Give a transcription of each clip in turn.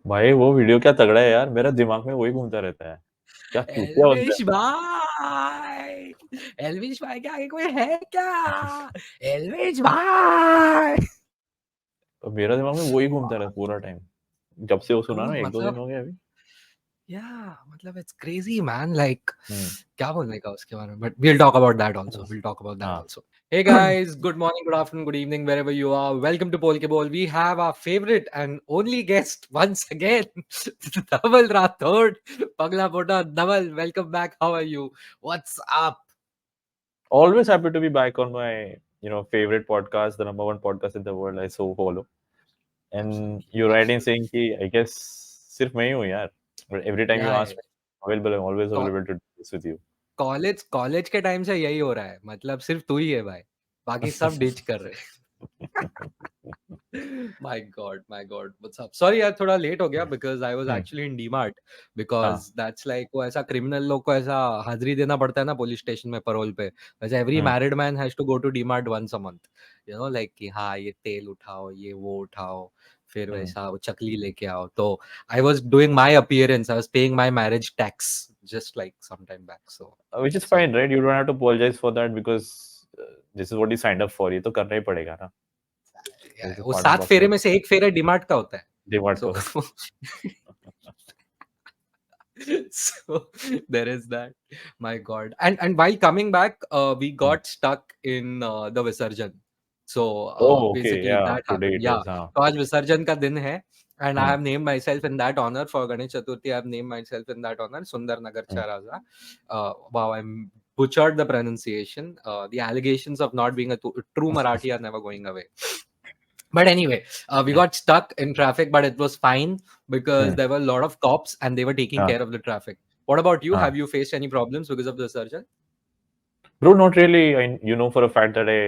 भाई वो वीडियो क्या तगड़ा है यार, मेरा दिमाग में वही घूमता रहता है, क्या चूतिया बंदा एल्विश भाई, एल्विश भाई के आगे कोई है क्या? एल्विश भाई। तो मेरा दिमाग में वही घूमता रहता पूरा टाइम, जब से वो सुना ना, 1-2 दिन मतलब हो गए अभी। मतलब इट्स क्रेजी मैन, लाइक हम्म, क्या बोलने का उसके बारे में, but we'll talk about that also. We'll talk about that हाँ also. Hey guys, good morning, good afternoon, good evening, wherever you are. Welcome to Pol Ke Bol. We have our favorite and only guest once again, Dhaval Rathod, Pagla Potta. Dhaval, welcome back. How are you? What's up? always happy to be back on my favorite podcast, the number one podcast in the world I so follow. And you're right in saying कि I guess सिर्फ मैं ही हूँ यार, but every time you Yeah, ask me, available, I'm always available to do this with you. College के time से यही हो रहा है, मतलब सिर्फ तू ही है भाई, बाकी सब डिच कर रहे हैं। My God what's up? Sorry यार, थोड़ा लेट हो गया because I was actually in DMart, because that's like वो ऐसा क्रिमिनल लोग को ऐसा हाजिरी देना पड़ता है ना पुलिस स्टेशन में पैरोल पे, वैसे every married man has to go to DMart once a month, you know, like कि हाँ ये तेल उठाओ, ये वो उठाओ, फिर वैसा वो चकली लेके आओ। तो I was doing my appearance, I was paying my marriage tax just like some time back, so Which is that's all fine, right? You don't have to apologize for that because this is what you signed up for. ये तो करना ही पड़ेगा ना. This is वो part and 7 parcel फेरे of में से एक फेरा डीमार्ट का होता है, डिमांड so का. so there is that. My god. And while coming back, we got stuck in the Visarjan. So Oh, okay, basically yeah. that Today happened, it yeah. was, हाँ. तो आज विसर्जन का दिन है, and I Hmm. have named myself in that honor. For Ganesh Chaturthi, I have named myself in that honor, Sundar Nagar Charaza. Wow, I'm butchered the pronunciation. The allegations of not being a true Marathi are never going away. But anyway, we got stuck in traffic, but it was fine because there were a lot of cops and they were taking हाँ, care of the traffic. What about you? हाँ. Have you faced any problems because of the surgeon? Bro, not really. You know for a fact that I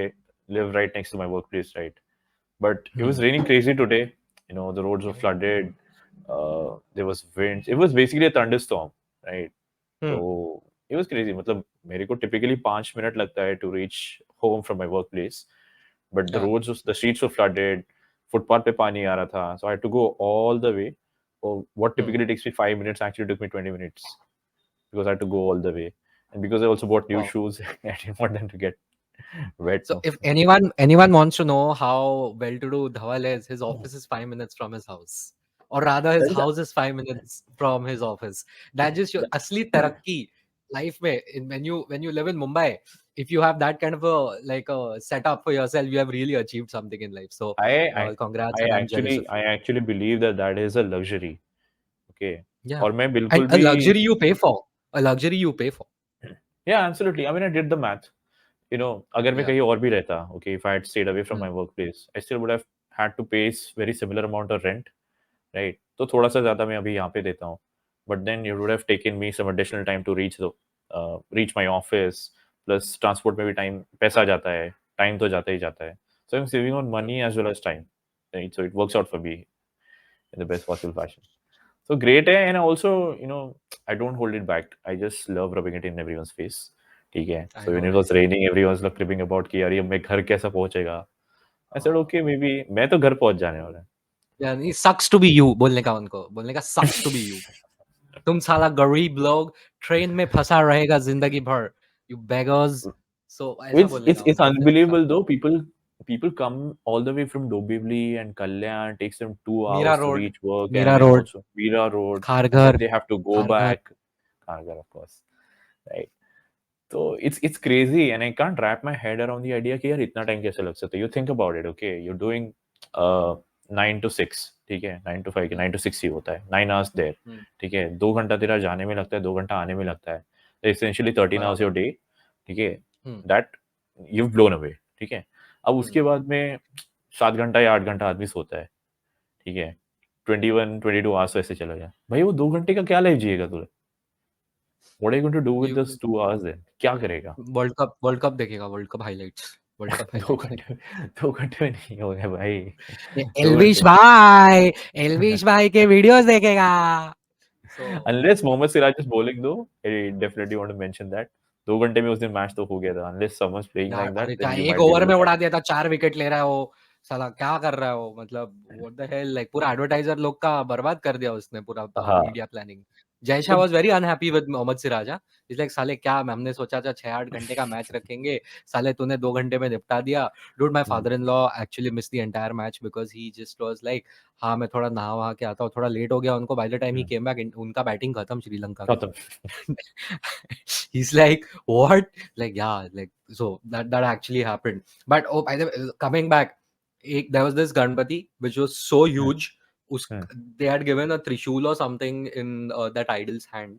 live right next to my workplace, right? But it was raining crazy today. You know, the roads were flooded. There was wind. It was basically a thunderstorm, right? So it was crazy. मतलब मेरे को typically 5 minutes लगता है to reach home from my workplace. But the Yeah. roads, the streets were flooded. Footpath पे पानी आ रहा था. So I had to go all the way. Oh, what typically takes me 5 minutes actually took me 20 minutes because I had to go all the way. And because I also bought new Wow. shoes, I didn't want them to get wet. So if anyone wants to know how well-to-do Dhawal is, his office is 5 minutes from his house, or rather, his house is 5 minutes from his office. That just your asli tarakki life में. When you live in Mumbai, if you have that kind of a setup for yourself, you have really achieved something in life. So I congrats, I and I'm jealous actually of I you. actually believe that that is a luxury. Okay. Yeah, और मैं and बिल्कुल a भी luxury you pay for. A luxury you pay for. yeah, absolutely. I mean, I did the math. You know, अगर मैं Yeah. कहीं और भी रहता, okay, if I had stayed away from my workplace, I still would have had to pay very similar amount of rent, right? तो थोड़ा सा ज़्यादा मैं अभी यहाँ पे देता हूँ. But then it would have taken me some additional time to reach my office. Plus transport में भी time पैसा जाता है, time तो जाता ही जाता है. So I'm saving on money as well as time, right? So it works out for me in the best possible fashion. So great है, and also, I don't hold it back. I just love rubbing it in everyone's face. ठीक है. I So know, when it right? was raining, everyone was like cribbing about कि यार ये मैं घर कैसा पहुंचेगा. I said okay, maybe मैं तो घर पहुंच जाने वाला है. Yeah, sucks to be you, बोलने का sucks to be you. तुम साला गरीब लोग ट्रेन में फंसा रहेगा जिंदगी भर, you beggars. So ऐसा It's बोलने it's का it's उनको, फिर unbelievable though. People come all the way from Dobivli and Kalyan. Takes them 2 hours to reach work, and Mira then road, also Mira Road, and then Kharghar, they have to go Kharghar. back. Kargar, of course, right? So it's crazy, and I can't wrap my head around the idea कि यार इतना time कैसे लग सकता है. You think about it, okay? You're doing uh 9 to 6, ठीक है? 9 to 5 के 9 to 6 ही होता है. 9 hours there, ठीक है? 2 घंटा तेरा जाने में लगता है, 2 घंटा आने में लगता है. So essentially 13 hours your day, ठीक है? That you've blown away, ठीक है? अब उसके बाद में 7 घंटा या 8 घंटा आदमी सोता है, ठीक है? 21-22 hours वैसे चला गया. भाई वो 2 घंटे का क्या लाइफ जिएगा तू? What are you going to do with those 2 hours then? क्या करेगा? वर्ल्ड कप देखेगा, world cup highlights, world cup दो हाइलाइट्स घंटे 2 घंटे में नहीं हो गया भाई. दो एल्विश घंटे भाई, एल्विश भाई के वीडियोस देखेगा. So unless Mohammad Siraj is bowling though, I definitely want to mention that. 2 घंटे में उस दिन मैच तो हो गया था. Unless someone's playing यार like अरे that, क्या then you एक might be ओवर able में to उड़ा catch. दिया था, 4 विकेट ले रहा है वो. साला क्या कर रहा है वो, मतलब व्हाट द हेल, लाइक पूरा एडवर्टाइजर लोग का बर्बाद कर दिया उसने पूरा हाँ मीडिया प्लानिंग। जय शाह तो was very unhappy with Mohammed Siraj. Is like साले क्या, हमने सोचा था 6-8 घंटे का मैच रखेंगे, साले तूने 2 घंटे में निपटा दिया। Dude, my father in law actually miss the entire match because he just was like, हाँ मैं थोड़ा नहा वहा के आता हूँ, थोड़ा लेट हो गया उनको। By the time he came back उनका बैटिंग खत्म श्रीलंका का। खत्म। He's like, what? Like, yeah, like, so that actually happened. But oh, by the way, coming back, there was this Ganpati which was so huge. Us, hmm, they had given a trishul or something in that idol's hand,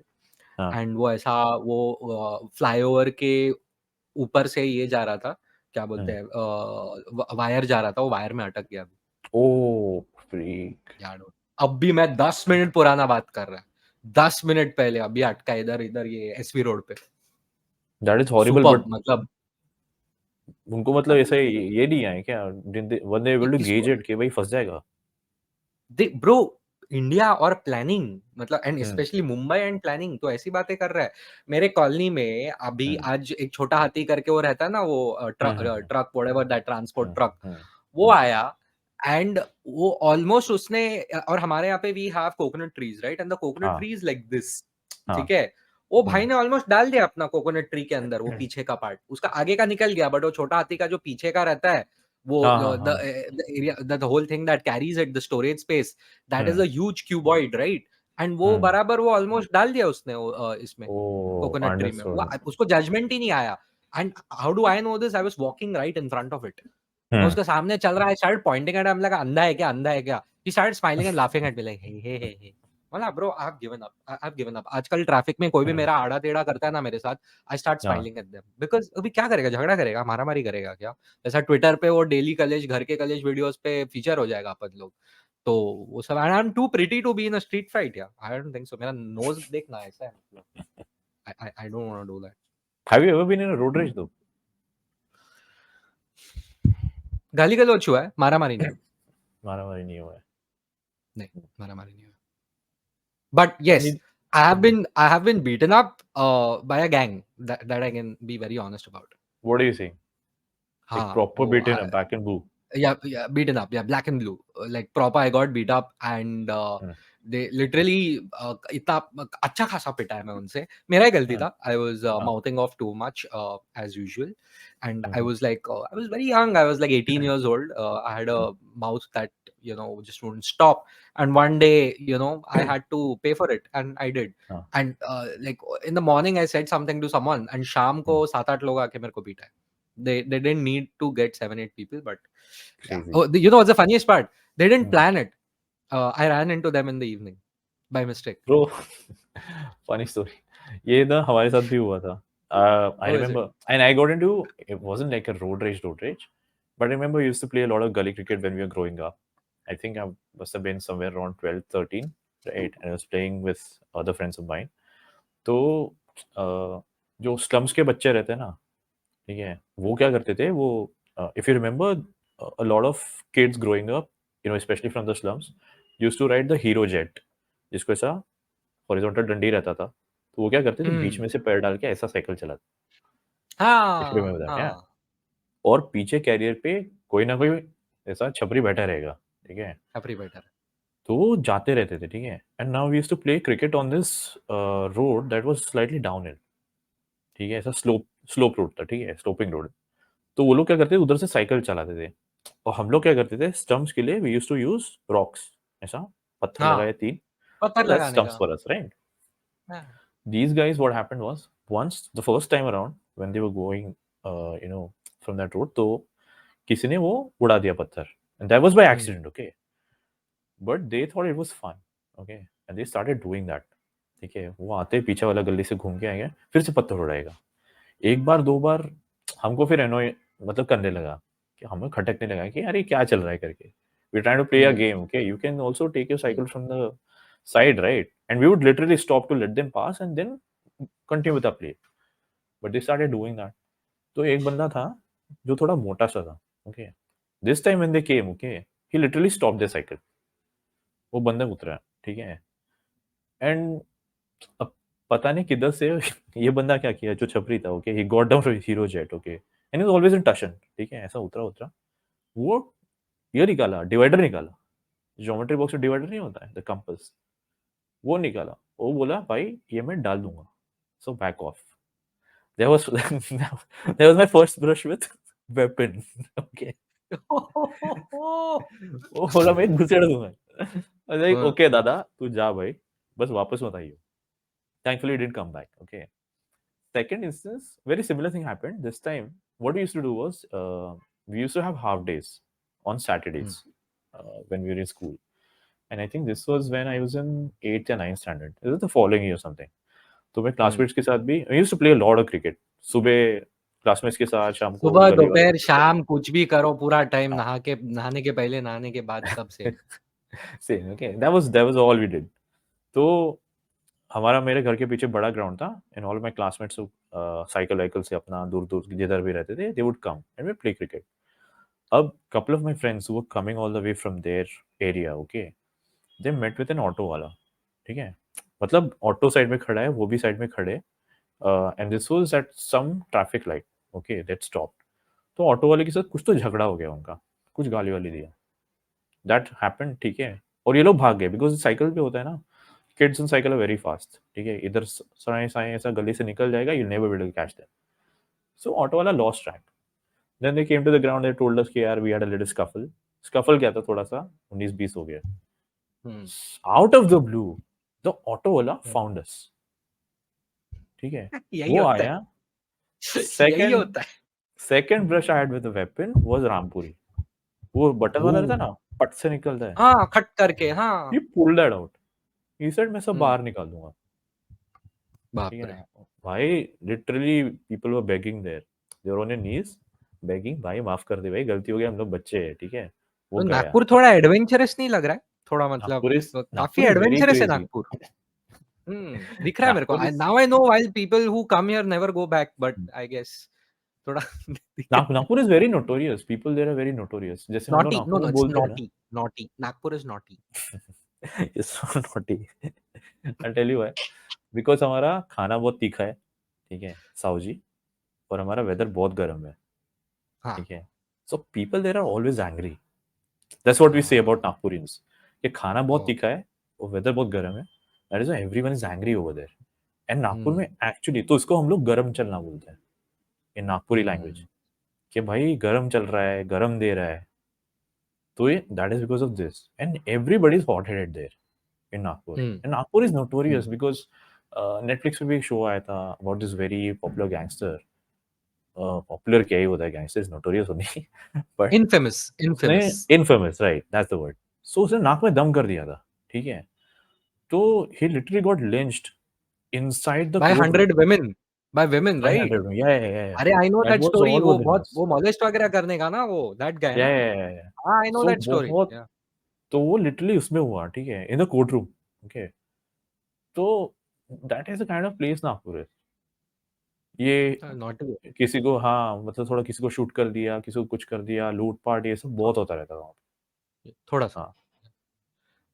हाँ and वो ऐसा वो flyover के ऊपर से ये जा रहा था, क्या बोलते हम्म, हैं, वायर जा रहा था, वो वायर में अटक गया। ओ फ्रीक, यार अब भी मैं 10 मिनट पुराना बात कर रहा है, 10 मिनट पहले अभी अटका इधर इधर ये एसवी रोड पे। That is horrible, superb, but मतलब उनको मतलब ऐसे ये नहीं आए क्या, वर दे एबल टू गेज किसको इट कि भाई फंस जाएगा? ब्रो, इंडिया और प्लानिंग, मतलब and hmm, specially Mumbai and planning तो ऐसी बातें कर रहा है। मेरे कॉलोनी में अभी हम्म, आज एक छोटा हाथी करके वो रहता है ना, वो hmm, truck whatever that transport hmm, truck, hmm, वो हम्म, आया। एंड वो ऑलमोस्ट उसने, और हमारे यहाँ पे we have coconut trees right, and the coconut हाँ ट्रीज लाइक दिस, हाँ, ठीक है। वो भाई हम्म, ने ऑलमोस्ट डाल दिया अपना कोकोनट ट्री के अंदर, वो पीछे का पार्ट उसका आगे का निकल गया, बट वो छोटा हाथी का जो पीछे का रहता है, वो हाँ हाँ द हाँ, area, the whole thing that carries it, the storage space, that is hmm, a huge cuboid right. And वो हम्म, बराबर वो ऑलमोस्ट डाल दिया उसने इसमें ओ कोकोनट ट्री में, वो अंडरस्टूड, उसको जजमेंट ही नहीं आया। And how do I know this, I was walking right in front of it, मैं हम्म, उसके सामने चल रहा है, start pointing at, I am like अंधा है क्या, अंधा है क्या। He start smiling and laughing at me like hey. मतलब bro I have given up, I have given up. आजकल ट्रैफिक में कोई भी मेरा आड़ा टेढ़ा करता है ना मेरे साथ, आई स्टार्ट हाँ स्माइलिंग एट देम, बिकॉज़ अभी क्या करेगा, झगड़ा करेगा, मारामारी करेगा क्या। जैसा ट्विटर पे वो डेली कॉलेज, घर के कॉलेज वीडियोस पे फीचर हो जाएगा अपन लोग, तो वो सब। I am too pretty to be in a street fight yeah, I don't think so. मेरा नोज देखना ऐसा है, मतलब I don't want to do that. Have you ever been in a road rage though? गाली गलौच हुआ है, मारामारी नहीं हुई। मारामारी नहीं हुआ है। नहीं, मारामारी नहीं हुई। But yes, नहीं, I have been beaten up by a gang, that I can be very honest about. What are you saying? एक हाँ, प्रॉपर वो beaten back and blue? yeah, beaten up, yeah, black and blue, like proper. I got beat up, and hmm, they literally इतना अच्छा खासा पिटा है मैं उनसे। मेरा ही गलती हम्म, था, I was हाँ, mouthing off too much as usual, and I hmm, was like I was very young, I was like 18 years old. I had a mouth that just wouldn't stop, and one day I had to pay for it, and I did. हाँ, And like in the morning I said something to someone, and शाम को 7-8 लोग आके मेरे को पीटा है। They didn't need to get 7-8 people, but yeah. Crazy, Oh, what's the funniest part? They didn't plan it. I ran into them in the evening by mistake. Bro funny story, ये ना हमारे साथ भी हुआ था। आई Oh, is it? Remember and I got into, it wasn't like a road raise, but I remember I used to play a lot of gully cricket when we were growing up. I think I must have been somewhere around 12, 13, right? And I was playing with other friends of mine. तो जो slums के बच्चे रहते हैं ना, ठीक है, वो क्या करते थे, वो if you remember, a lot of kids growing up, especially from the slums, used to ride the hero jet, जिसको ऐसा हॉरिजॉन्टल डंडी रहता था, तो वो क्या करते थे, बीच Hmm. में से पैर डाल के ऐसा साइकिल चलाते, इफ यू हाँ, रिमेंबर दैट, या? हाँ. और पीछे कैरियर पे कोई ना कोई ऐसा छपरी बैठा रहेगा, ठीक है, Apri better. तो वो जाते रहते थे, ठीक है। And now we used to play cricket on this road that was slightly downhill, ठीक है, ऐसा स्लोप स्लोप रोड था, ठीक है, स्लोपिंग रोड। तो वो लोग क्या करते थे, उधर से साइकिल चलाते थे, और हम लोग क्या करते थे, स्टंप्स के लिए we used to use rocks, ऐसा पत्थर हाँ, लगाए तीन, पत्थर तो दैट्स लगाने स्टंप्स का. For us, right? हाँ. These guys, what happened was, once the first time around when they were going, from that road, तो किसी ने वो उड़ा दिया पत्थर, and that was by Hmm. accident, okay, but they thought it was fun, okay, and they started doing that, ठीक है, वो आते पीछे वाला गली से घूम के आएंगे, फिर से पत्थर उड़ाएगा, एक बार दो बार, हमको फिर एनोय मतलब करने लगा, कि हमें खटकने लगा कि यार ये क्या चल रहा है करके, we trying to play a Hmm. Game, okay, you can also take your Hmm. Cycle from the side, right? And we would literally stop to let them pass and then continue with our play. But they started doing that. तो एक बंदा था जो थोड़ा मोटा सा था, okay, this time when they came, okay, he literally stop the cycle, वो बंदा उतरा, ठीक है, एंड अब पता नहीं किधर से ये बंदा क्या किया, जो छपरी था, okay, he got down from Hero Jet, okay, and he was always in टशन, ठीक है, ऐसा उतरा उतरा, वो ये निकाला, डिवाइडर निकाला, ज्योमेट्री बॉक्स में डिवाइडर नहीं होता है, द कंपास, वो निकाला, वो बोला भाई ये मैं डाल दूंगा, so back of. There was that was my first brush with weapon. Okay. वो बोला मैं घुसेड़ दूंगा। I was like, हाँ, okay दादा तू जा भाई, बस वापस मत आइयो। Thankfully, it didn't come back. Okay. Second instance, very similar thing happened. This time, what we used to do was we used to have half days on Saturdays hmm, when we were in school. And I think this was when I was in 8th or 9th standard. This was the following year or something. तो मैं हम्म। Classmates के साथ भी I used to play a lot of cricket. सुबह classmates के साथ, शाम को सुबह, गली वालों दोपहर, के शाम कुछ भी करो, पूरा टाइम साथ। नहाने के पहले, नहाने के बाद सब same. Same, okay, that was all we did. तो हमारा मेरे घर के पीछे बड़ा ग्राउंड था and all my classmates cycle vehicle से अपना दूर दूर जिधर भी रहते थे, they would come and we play cricket. अब कपल ऑफ माय फ्रेंड्स वो coming all the way from there area, okay, they met with an auto वाला, ठीक है, मतलब ऑटो साइड में खड़ा है, वो भी साइड में खड़े, and this was at some traffic light, okay, that stop. तो ऑटो वाले के साथ कुछ तो झगड़ा हो गया उनका, कुछ गाली वाली दिया, दैट हैपेंड, ठीक है, और ये लोग भाग गए बिकॉज साइकिल पे होता है ना, kids on cycle are very fast, ठीक है, इधर साए साए ऐसा गली से निकल जाएगा, you never will catch them. So auto वाला lost track, then they came to the ground, they told us कि यार we had a little scuffle. Scuffle क्या था, थोड़ा सा 19-20 हो गया। Hmm, out of the blue the auto वाला हम्म। फाउंड अस, ठीक है, यही वो होता है। आया। यही सेकंड होता है। Second brush I had with the weapon was Rampuri, वो बटन वाला रहता ओह! है ना, पट से निकलता है। हाँ, खट करके, हाँ। ही pulled that out, he said मैं सब हुँ, बाहर निकाल दूंगा, ठीक बाप रे! है भाई, literally people were begging there, they were on your knees begging, भाई माफ कर दे भाई, गलती हो गई, हम लोग बच्चे हैं, ठीक है, वो तो गया। नागपुर थोड़ा एडवेंचरस नहीं लग रहा है? थोड़ा मतलब नागपुर इज काफ़ी नागपुर इज वेरी एडवेंचरस है क्रेजी। नागपुर। दिख रहा है मेरे को। Nagpur is now I know why people who come here never go back, but I guess थोड़ा दिक्कत है। Nagpur is very notorious, people there are very notorious, जैसे हम लोग नॉटी, नो, नागपुर नो, में इट्स बोलते हैं ना। Naughty, naughty. Nagpur is naughty. It's so naughty, I tell you why, because हमारा खाना बहुत तीखा है, ठीक है, साहू जी, और हमारा वेदर बहुत गर्म है, हाँ, ठीक है, so people there are always angry, that's what we say about हाँ। नागपुरियंस, ये खाना बहुत ओह! तीखा है और वेदर बहुत गर्म है, that is why everyone is angry over there. And Nagpur में हुँ, एक्चुअली तो इसको हम लोग गरम चलना बोलते हैं इन नागपुरी लैंग्वेज, हुँ, कि भाई गरम चल रहा है, गरम दे रहा है, तो ये that is because of this, and everybody is hot headed there in Nagpur, hmm, and Nagpur is hmm. Notorious because Netflix पे भी एक शो आया था about this very popular gangster, popular क्या ही होता है, गैंगस्टर इज नोटोरियस होनी, बट इन्फेमस, उसने infamous. Infamous, right, that's the word, so उसने नाक में दम कर दिया था, ठीक है, तो he literally got lynched inside the by court 100 room, women, by women, by right? 100, yeah अरे I know that that was story. All वो ओवर द बहुत, न्यूज़, वो मॉलेस्ट वगैरह करने का ना, वो दैट गाय ना? या हाँ, I know so that story. बहुत, या। तो वो लिटरली उसमें हुआ, ठीक है, in the court room, okay, तो that is the kind of place Nagpur है, ये नॉट किसी को, हाँ, मतलब थोड़ा किसी को शूट कर दिया, किसी को कुछ कर दिया, लूट-पाट ये सब बहुत होता रहता था वहाँ थोड़ा पे। सा। हाँ,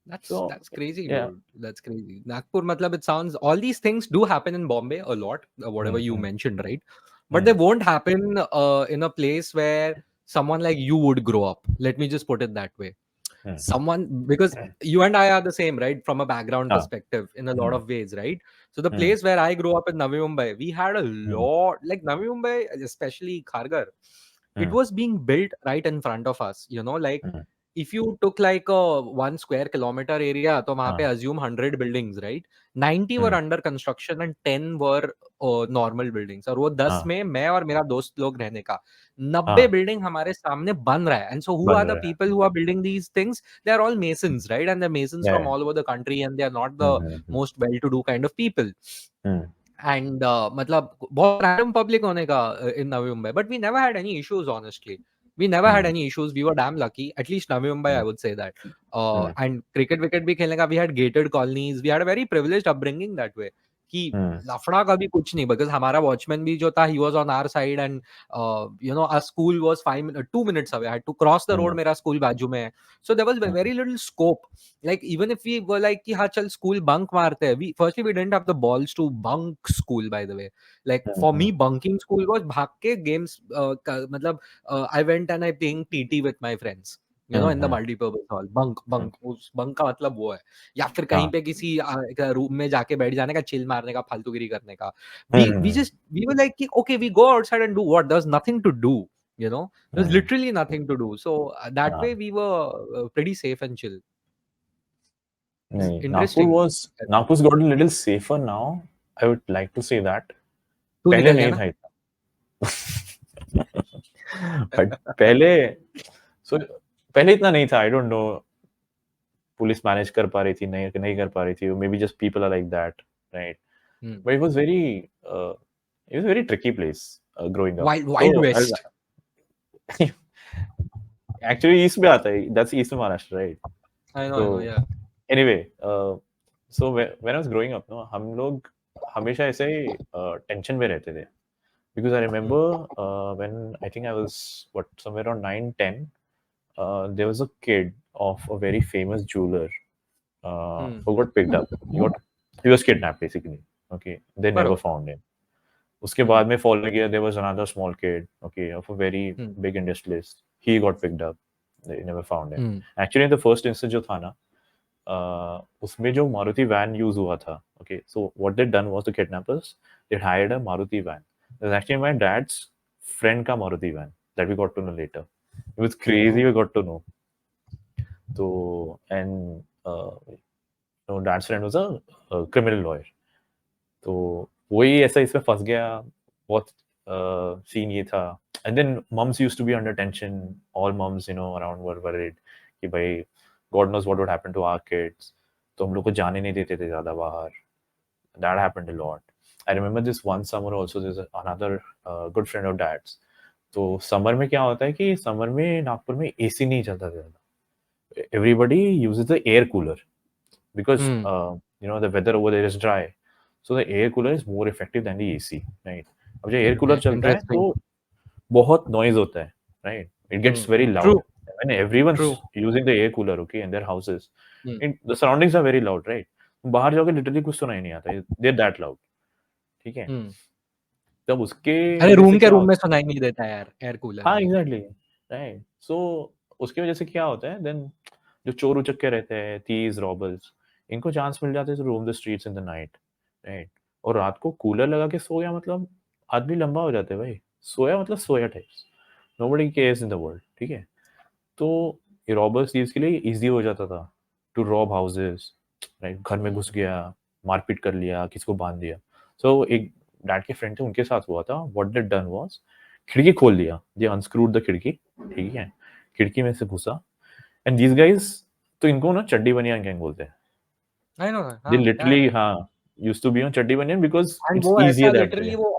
That's सो that's crazy, या dude. That's crazy. Nagpur, matlab, it sounds, all these things do happen in Bombay a lot, whatever hmm, you hmm, mentioned, right? But they hmm, won't happen in a place where someone like you would grow up. Let me just put it that way. Hmm, Someone, because you and I are the same, right? From a background हाँ, perspective, in a lot hmm, of ways, right? So the hmm, place where I grew up in Navi Mumbai, we had a hmm, lot, like Navi Mumbai, especially Khargar, it hmm, was being built right in front of us, like hmm, if you took like a 1 square kilometer area, तो वहाँ पे हाँ, assume 100 buildings, right? 90 were hmm, under construction and 10 were normal buildings. और वो 10 हाँ, में मैं और मेरा दोस्त लोग रहने का, 90 हाँ, बिल्डिंग हमारे सामने बन रहा है. And so who बन are the रहा है। people who are building these things? They are all masons, right? And they're masons या, from all over the country, and they are not hmm, the hmm, hmm, most well-to-do kind of people. Hmm, And मतलब बहुत random public होने का in Navi Mumbai, but we never had any issues, honestly. We never had hmm, any issues. We were damn lucky. At least Navi Mumbai, I hmm, would say that. Hmm, And cricket wicket भी खेलने का, we had gated colonies. We had a very privileged upbringing that way. कि हुँ, लफड़ा का भी कुछ नहीं, because हमारा watchman भी जो था, he was on our side, and our school was 2 minutes away. I had to cross the road. हुँ, मेरा school बाजू में है. So there was hmm, very little scope. Like even if we were like कि हाँ चल school bunk मारते हैं, we firstly we didn't have the balls to bunk school, by the way. Like hmm, for me hmm, bunking school was भाग के games, मतलब I went and I playing TT with my friends. in the hmm, multipurpose hall. Bunk hmm, bunk उस bunk का मतलब वो है, या फिर कहीं हाँ, पे किसी रूम में जाके बैठ जाने का, चिल मारने का, फालतूगिरी करने का. We hmm, just we were like कि, okay, we go outside and do what? There was nothing to do, there was hmm, literally nothing to do. So that way हाँ. we were pretty safe and chill. It's नहीं, interesting. Nagpur's got a little safer now. I would like to say that. तू पहले निकल गया नहीं ना? था इतना. बट पहले सो पहले इतना नहीं था. I don't know police manage कर पा रही थी, नहीं नहीं कर पा रही थी. Maybe just people are like that, right? Hmm. But it was very tricky place growing up. Wild तो West. एक्चुअली ईस्ट में आता है. That's east Maharashtra, right? I know, तो yeah. Anyway, so when I was growing up, no, हम लोग हमेशा ऐसे tension में रहते थे. Because I remember Hmm. when I think I was somewhere around 9, 10, there was a kid of a very famous jeweler Hmm. who got picked up. He was kidnapped basically. Okay, they never बरोबर. found him. उसके Hmm. बाद में following year there was another small kid, okay, of a very Hmm. big industrialist. He got picked up. They never found him. Hmm. Actually, the first instance जो था ना, उसमें जो Maruti van use हुआ था. Okay, so what they done was the kidnappers, they hired a Maruti van. It was actually my dad's friend का Maruti van that we got to know later. It was crazy. Oh. We got to know. So and no, dad's friend was a criminal lawyer. तो वही ऐसा इसमें फंस गया. बहुत scene ये था. And then mums used to be under tension. All mums around were worried कि भाई god knows what would happen to our kids. तो हम लोग को जाने नहीं देते थे ज्यादा बाहर. That happened a lot. I remember this one summer also. This another good friend of dad's. तो समर में क्या होता है कि समर में नागपुर में एसी नहीं चलता था ज्यादा. Everybody uses the air cooler because Hmm. the weather over there is dry. So the air cooler is more effective than the AC, right? अब जब एयर कूलर चलता है तो Interesting. बहुत नॉइज होता है, right? It gets very True. loud. When everyone's True. using the air cooler, okay, in their houses, Hmm. the surroundings are very loud, right? बाहर जाके लिटरली कुछ सुनाई नहीं आता. They're that loud. ठीक है. Hmm. तब उसके अरे वजह से रूम के क्या रूम में होता है. सुनाई नहीं देता यार एयर कूलर हाँ, में. Exactly, right. सो उसकी वजह से क्या होता है देन, जो चोर उचक्के रहते हैं, थीव्स, रॉबर्स, इनको चांस मिल जाता है to roam the streets in the night, right? और रात को कूलर लगा के सो गया मतलब आदमी लंबा हो जाता है भाई. सोया मतलब सोया types. Nobody cares in the world. ठीक है. तो ये रॉबर्स थीव्स के लिए इजी हो जाता था टू रॉब हाउसेस, राइट? घर में Hmm. घुस गया, मारपीट कर लिया, किसी को बांध दिया. सो एक डैड के फ्रेंड थे, उनके साथ हुआ था. व्हाट दे डन वाज, खिड़की खोल दिया. दे अनस्क्रूड द खिड़की. ठीक है. खिड़की में से घुसा. एंड दीस गाइस, तो इनको ना चड्डी बनियान गैंग बोलते हैं. I know. दे हाँ, लिटरली, yeah. हाँ, यूज्ड टू बी ऑन चड्डी बनियान बिकॉज एंड इट्स वो ऐसा इजियर दैट वे. लिटरली वो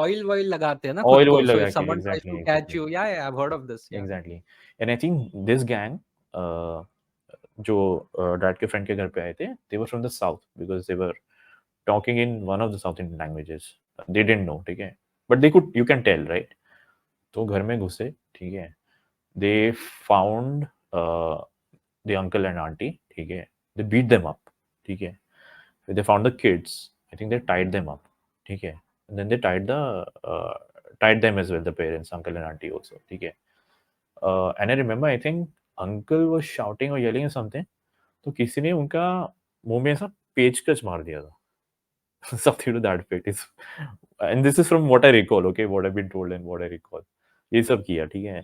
ऑयल ऑयल लगाते हैं ना खुद ऑयल को, ऑयल सो लगा इफ के, someone tries to exactly catch exactly you, yeah I have heard of this, yeah. Exactly. And I think this gang जो डैड के फ्रेंड के घर पे आए थे, they were from the south because they were talking in one of the south Indian languages. They didn't know. ठीक है. But they could, you can tell, right? तो घर में घुसे. ठीक है. They found the uncle and aunty. ठीक है. They beat them up. ठीक है. They found the kids. I think they tied them up. ठीक है. And then they tied them as well, the parents, uncle and aunty also. ठीक है. And I remember, I think uncle was shouting और yelling something. तो किसी ने उनका मुंह में ऐसा पेचकस मार दिया था. Something to that effect is, and this is from what I recall, okay, what I've been told and what I recall. ये सब किया. ठीक है.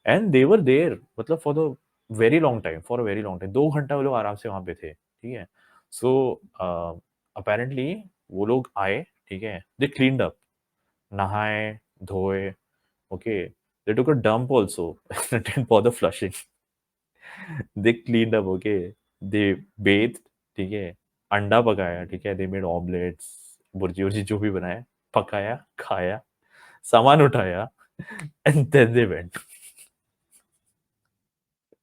एंड दे वर देयर मतलब for the very long time, for a very long time. 2 घंटा वो लोग आराम से वहां पे थे. ठीक है. सो अपेरेंटली वो लोग आए. ठीक है. दे क्लीन्ड अप, नहाए, धोए. Okay. They took a dump also. Didn't bother flushing. They cleaned up. Okay. They bathed. ठीक है. अंडा पकाया. ठीक है. दे मेड ऑमलेट्स, भुर्जी उर्जी जो भी बनाया, पकाया, खाया, सामान उठाया. And then they went.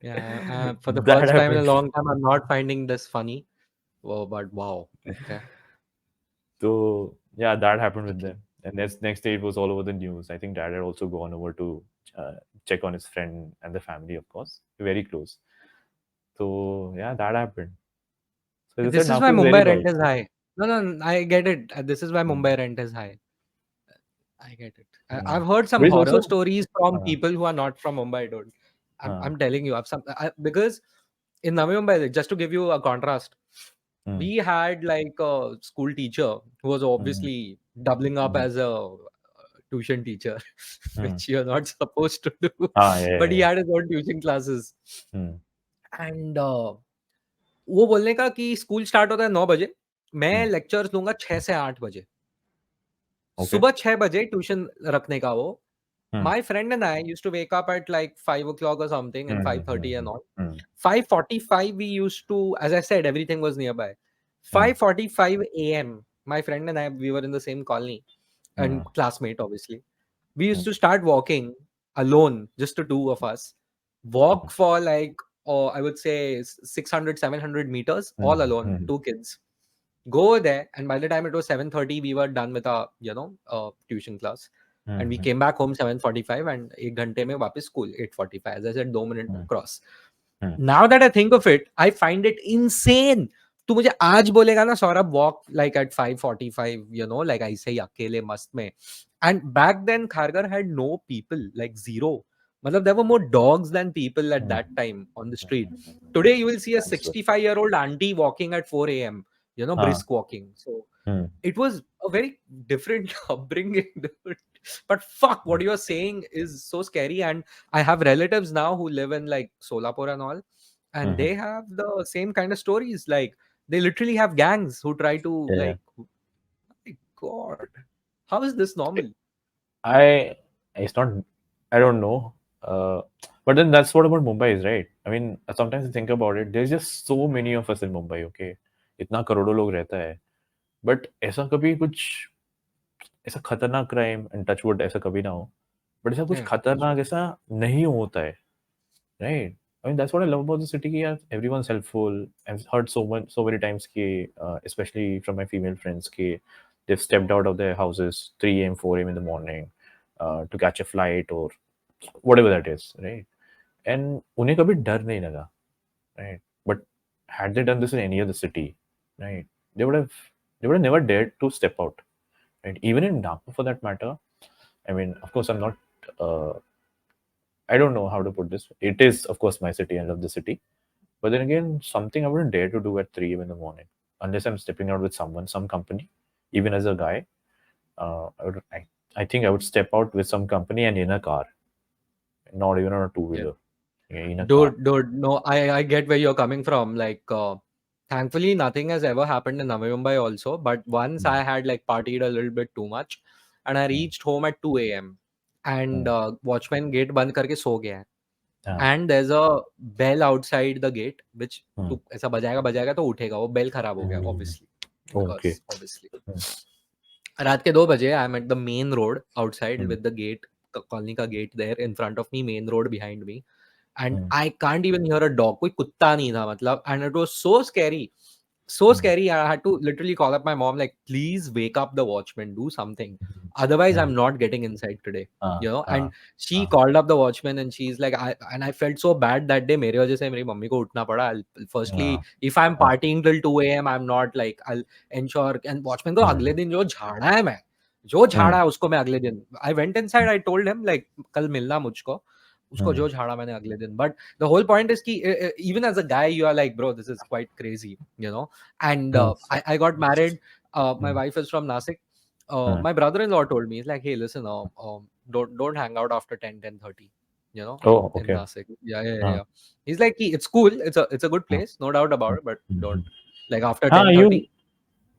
Yeah, for the That first time in a happened. long time, I'm not finding this funny. Oh, but wow. Okay. So yeah, that happened with Okay. them. And next day it was all over the news. I think dad had also gone over to check on his friend and the family, of course, very close. So yeah, that happened. So as I said, This is why Nagpur is very Mumbai loud. rent is high. No, I get it. This is why Mm. Mumbai rent is high. I get it. Mm. I've heard some But it's horror also stories from uh, people who are not from Mumbai, dude. I'm telling you, because in Navi Mumbai, just to give you a contrast, we had like a school teacher who was obviously doubling up as a tuition teacher, which you're not supposed to do. But he had his own tuition classes. And वो बोलने का कि school start होता है 9 बजे, मैं lectures दूंगा 6 से 8 बजे. सुबह 6 बजे ट्यूशन रखने का वो. My friend and I used to wake up at like 5 o'clock or something and 5:30 and all. 5:45 we used to, as I said, everything was nearby. 5:45 a.m. My friend and I, we were in the same colony and classmate, obviously. We used to start walking alone, just the two of us. Walk for like, I would say 600, 700 meters, all alone, two kids. Go there, and by the time it was 7:30, we were done with our, tuition class. And we came back home 7:45 and 1 घंटे में वापस school 8:45. As I said, 2 minute cross. Now that I think of it, I find it insane. तू मुझे आज बोलेगा ना Saurabh, walk like at 5:45, like ऐसे ही अकेले मस्त में. And back then Kharghar had no people, like zero. मतलब there were more dogs than people at that time on the street. Today you will see a 65-year-old auntie walking at 4 a.m. Brisk walking. So it was a very different upbringing, dude. But fuck, what you're saying is so scary. And I have relatives now who live in like Solapur and all, and they have the same kind of stories. Like they literally have gangs who try to like, my God, how is this normal? It's not, I don't know. But then that's what about Mumbai is, right? I mean, sometimes I think about it. There's just so many of us in Mumbai, okay? इतना करोड़ों लोग रहता है. But ऐसा कभी कुछ ऐसा खतरनाक क्राइम एंड टच वुड ऐसा कभी ना हो. But ऐसा कुछ खतरनाक ऐसा नहीं होता है, right? I mean, that's what I love about the city. Yeah, everyone's helpful. I've heard so many times especially from my female friends, they've stepped out of their houses 3 a.m., 4 a.m. in the morning to catch a flight or whatever that is, right? And उन्हें कभी डर नहीं लगा, right? But had they done this in any other city, right, they would have never dared to step out, right? Even in Nagpur, for that matter. I mean, of course, I'm not. I don't know how to put this. It is, of course, my city. I love the city. But then again, something I wouldn't dare to do at 3 a.m. in the morning. Unless I'm stepping out with someone, some company, even as a guy. I think I would step out with some company and in a car. Not even on a two-wheeler. Yeah, in a car. Dude, no, I get where you're coming from. Like, thankfully, nothing has ever happened in Navi Mumbai also. But once I had like partied a little bit too much, and I reached home at 2 a.m. and watchman gate बंद करके सो गया है. And there's a bell outside the gate which तू ऐसा बजाएगा तो उठेगा. वो bell खराब हो गया, obviously. Okay. Obviously. रात के 2 बजे I'm at the main road outside with the gate, colony का gate there in front of me, main road behind me. And I can't even hear a dog. कोई कुत्ता नहीं था मतलब. And it was so scary. So scary. I had to literally call up my mom, like, please wake up the watchman, do something. Otherwise, I'm not getting inside today. And she called up the watchman and she's like, I felt so bad that day. मेरे वजह से मेरी mummy को उठना पड़ा. Firstly, if I'm partying till 2 a.m, I'm not like, I'll ensure. And watchman को अगले दिन जो झाड़ा है मैं, जो झाड़ा है उसको मैं अगले दिन. I went inside, I told him like, कल मिलना मुझको. उसको जो झाड़ा मैंने अगले दिन. But the whole point is कि even as a guy you are like, bro, this is quite crazy, and I got married. My wife is from Nashik. My brother-in-law told me, he's like, hey, listen, don't hang out after 10:30, Oh, okay. in Nashik. Yeah. He's like, it's cool, it's a good place, no doubt about it, but don't, like, after 10:30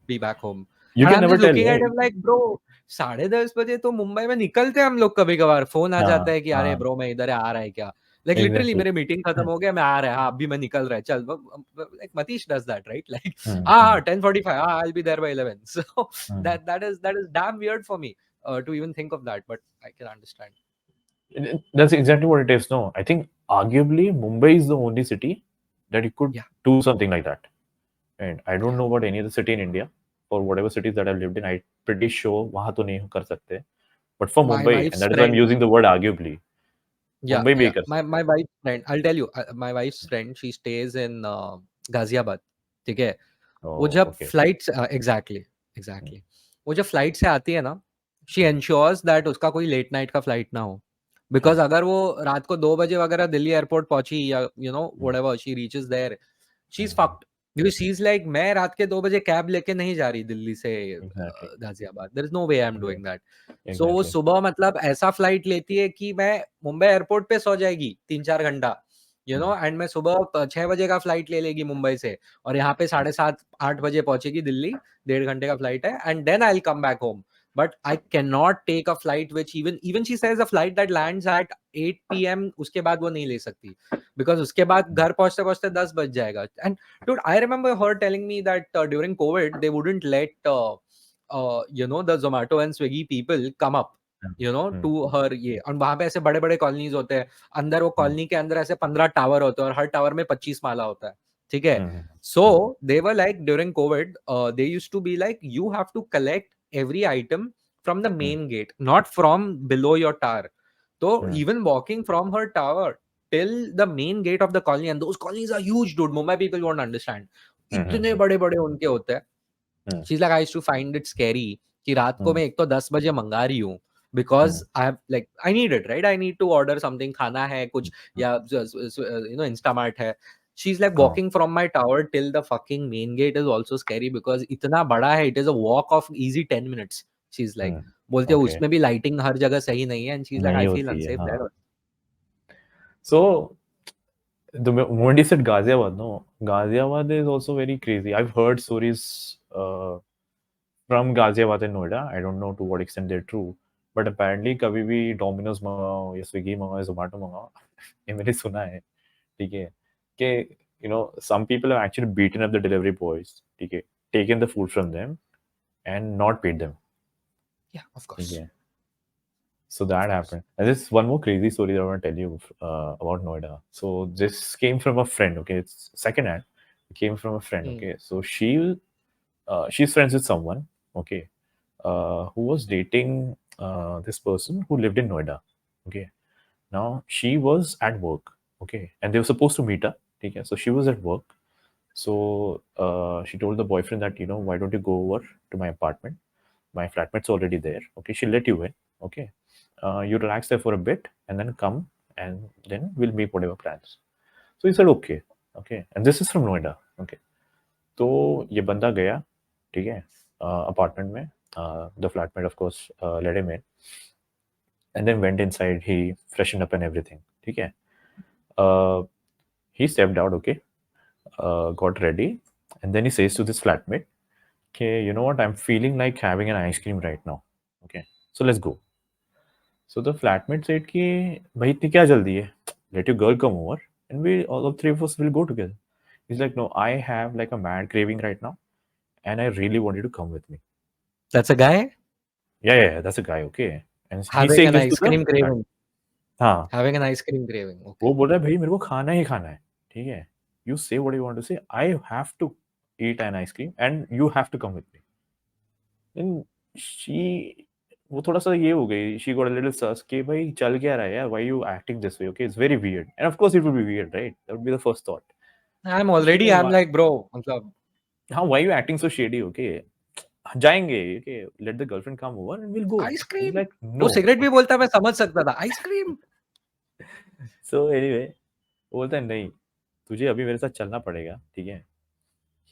be back home. You And can I'm never just tell, looking at right? him like, bro, 10:30 बजे तो मुंबई में निकलते हैं हम लोग. कभी कभार phone आ जाता है कि अरे ब्रो मैं इधर आ रहा है क्या. Like literally Exactly. मेरे मीटिंग खत्म हो गया, मैं आ रहा है, हाँ अभी मैं निकल रहा है, चल. Like Matish does that, right? Like 10:45, I'll be there by 11. So that is damn weird for me to even think of that, but I can understand. That's exactly what it is. No, I think arguably Mumbai is the only city that you could do something like that. And I don't know about any other city in India. For whatever cities that I've lived in, I'm pretty sure वहाँ तो नहीं कर सकते. But for My Mumbai, wife's and that is why I'm friend, using the word arguably. Mumbai भी कर सकते. my wife's friend, I'll tell you, my wife's friend, she stays in Ghaziabad. ठीक है. वो जब फ्लाइट एग्जैक्टली वो जब flight से आती है ना, she ensures that उसका कोई लेट नाइट का फ्लाइट ना हो. बिकॉज अगर वो रात को 2 बजे वगैरह दिल्ली एयरपोर्ट पहुंची या whatever she reaches there, she is fucked, because she's like, मैं रात के 2 बजे कैब लेके नहीं जा रही दिल्ली से Exactly. Ghaziabad, there is no way I'm doing that. So वो Exactly. सुबह मतलब ऐसा फ्लाइट लेती है कि मैं मुंबई एयरपोर्ट पे सो जाएगी 3-4 घंटा, एंड मैं सुबह 6 बजे का फ्लाइट ले लेगी मुंबई से, और यहाँ पे 7:30-8 बजे पहुंचेगी दिल्ली, 1.5 घंटे का फ्लाइट है, and then I will come back home. But I cannot take a flight which even she says a flight that lands at 8 p.m. उसके बाद वो नहीं ले सकती, because उसके बाद घर पहुंचते पहुंचते 10 बज जाएगा. And dude, I remember her telling me that during COVID they wouldn't let the Zomato and Swiggy people come up to her ये, और वहां पे ऐसे बड़े बड़े कॉलोनीज होते हैं, अंदर वो कॉलोनी के अंदर ऐसे 15 टावर होते हैं और हर टावर में 25 माला होता है, ठीक है. So they were like, during COVID they used to be like, you have to collect every item from the main gate, not from below your tower. So even walking from her tower till the main gate of the colony, and those colonies are huge, dude. Mumbai people won't understand. इतने बड़े बड़े उनके होते हैं. She's like, I used to find it scary कि रात को मैं एक तो 10 बजे मंगा रही हूँ, because I have like I need it, right? I need to order something, खाना है कुछ, या Instamart है. She's like, walking from my tower till the fucking main gate is also scary because इतना बड़ा है, it is a walk of easy 10 minutes. She's like, बोलते हैं उसमें भी लाइटिंग हर जगह सही नहीं है, and she's like, I feel unsafe there. So the moment you said Ghaziabad, no, Ghaziabad is also very crazy. I've heard stories from Ghaziabad and Noida. I don't know to what extent they're true, but apparently कभी भी Domino's मंगाओ या Swiggy मंगाओ या Zomato मंगाओ, ये मैंने सुना है, ठीक है, कि some people have actually beaten up the delivery boys, ठीक है, taken the food from them and not paid them. Yeah, of course. Yeah. So that happened. And there's one more crazy story that I want to tell you about Noida. So this came from a friend. Okay, it's second hand. It came from a friend. Okay, so she's friends with someone. Okay, who was dating this person who lived in Noida. Okay, now she was at work. Okay, and they were supposed to meet up. Okay, so she was at work. So she told the boyfriend that why don't you go over to my apartment? My flatmate's already there. Okay, she'll let you in. Okay, you relax there for a bit and then come, and then we'll make whatever plans. So he said okay. Okay, and this is from Noida. Okay, तो ये बंदा गया, ठीक है, apartment में. The flatmate of course let him in and then went inside. He freshened up and everything, ठीक है. He stepped out, okay, got ready, and then he says to this flatmate, okay, you know what, I'm feeling like having an ice cream right now. Okay, so let's go. So the flatmate said कि भाई इतनी क्या जल्दी है, let your girl come over and we all of three of us will go together. He's like, no, I have like a mad craving right now and I really want you to come with me. That's a guy? Yeah, that's a guy, okay. And he's Having saying an this ice to the cream craving. हाँ, Having an ice cream craving. Okay. वो बोल रहा है भाई मेरे को खाना ही खाना है, ठीक है. You say what you want to say. I have to eat an ice cream and you have to come with me. Then she, वो थोड़ा सा ये हो गई. She got a little sus कि भाई चल क्या रहा है यार, why you acting this way? Okay, it's very weird. And of course it would be weird, right? That would be the first thought. I'm Why, like, bro, मतलब हाँ, why you acting so shady? Okay, जाएंगे, okay, let the girlfriend come over and we'll go. ice He's cream. like, वो no. Cigarette भी बोलता, मैं समझ सकता था. Ice cream. So anyway, वो बोलता है नहीं, तुझे अभी मेरे साथ चलना पड़ेगा, ठीक है.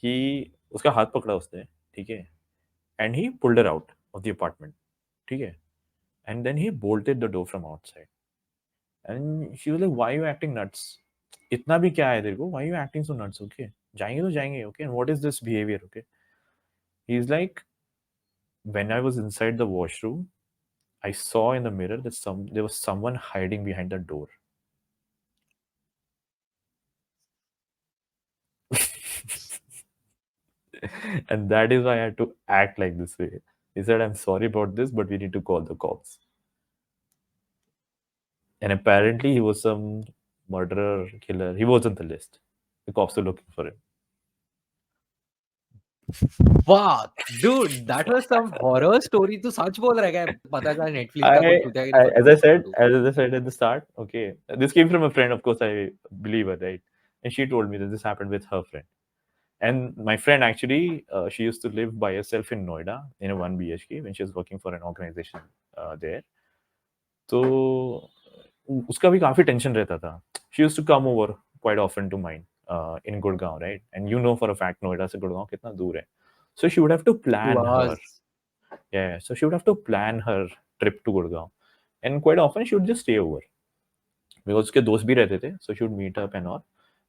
ही उसका हाथ पकड़ा उसने, ठीक है, and he pulled her out of the apartment, ठीक है, and then he bolted the door from outside. And she was like, why are you acting nuts? इतना भी क्या है तेरे को? Why are you acting so nuts? Okay, जाएंगे तो जाएंगे, okay. And what is this behavior? Okay, he's like, when I was inside the washroom, I saw in the mirror that there was someone hiding behind the door. And that is why I had to act like this way. He said, I'm sorry about this, but we need to call the cops. And apparently he was some murderer, killer. He was on the list. The cops were looking for him. Fuck, dude, that was some horror story. तू सच बोल रहा है क्या? पता चला Netflix का कोई चूतिया गिरी As I said, बकवास as I said at the start, okay, this came from a friend, of course, I believe her, right? And she told me that this happened with her friend. And my friend actually, she used to live by herself in Noida in a 1 BHK when she was working for an organization there. So उसका भी काफी tension रहता था. She used to come over quite often to mine in Gurgaon, right? And you know for a fact Noida से Gurgaon कितना दूर है. So she would have to He plan her. was. Yeah, so she would have to plan her trip to Gurgaon, and quite often she would just stay over because उसके दोस्त भी रहते थे. So she would meet up and all,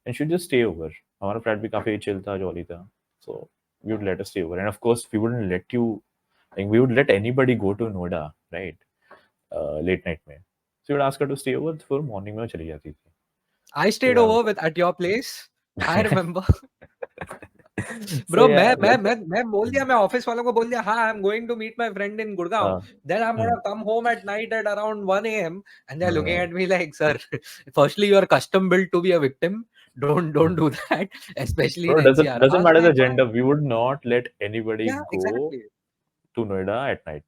and she would just stay over. हमारा flat भी काफी chill था, jolly था. So we would let her stay over, and of course we wouldn't let you, like we would let anybody go to Noida, right? Late night में. So we would ask her to stay over. फिर morning में वो चली जाती थी. I So stayed yeah. over with at your place. I remember. So Bro, yeah, मैं बोल दिया, मैं ऑफिस वालों को बोल दिया, हाँ, I'm going to meet my friend in Gurgaon. Then I'm gonna come home at night at around 1 a.m. and they're looking at me like, sir, firstly, you're custom built to be a victim. Don't do that, especially in bro, NCR. doesn't I was matter the like, gender. We would not let anybody yeah, go exactly. to Noida at night.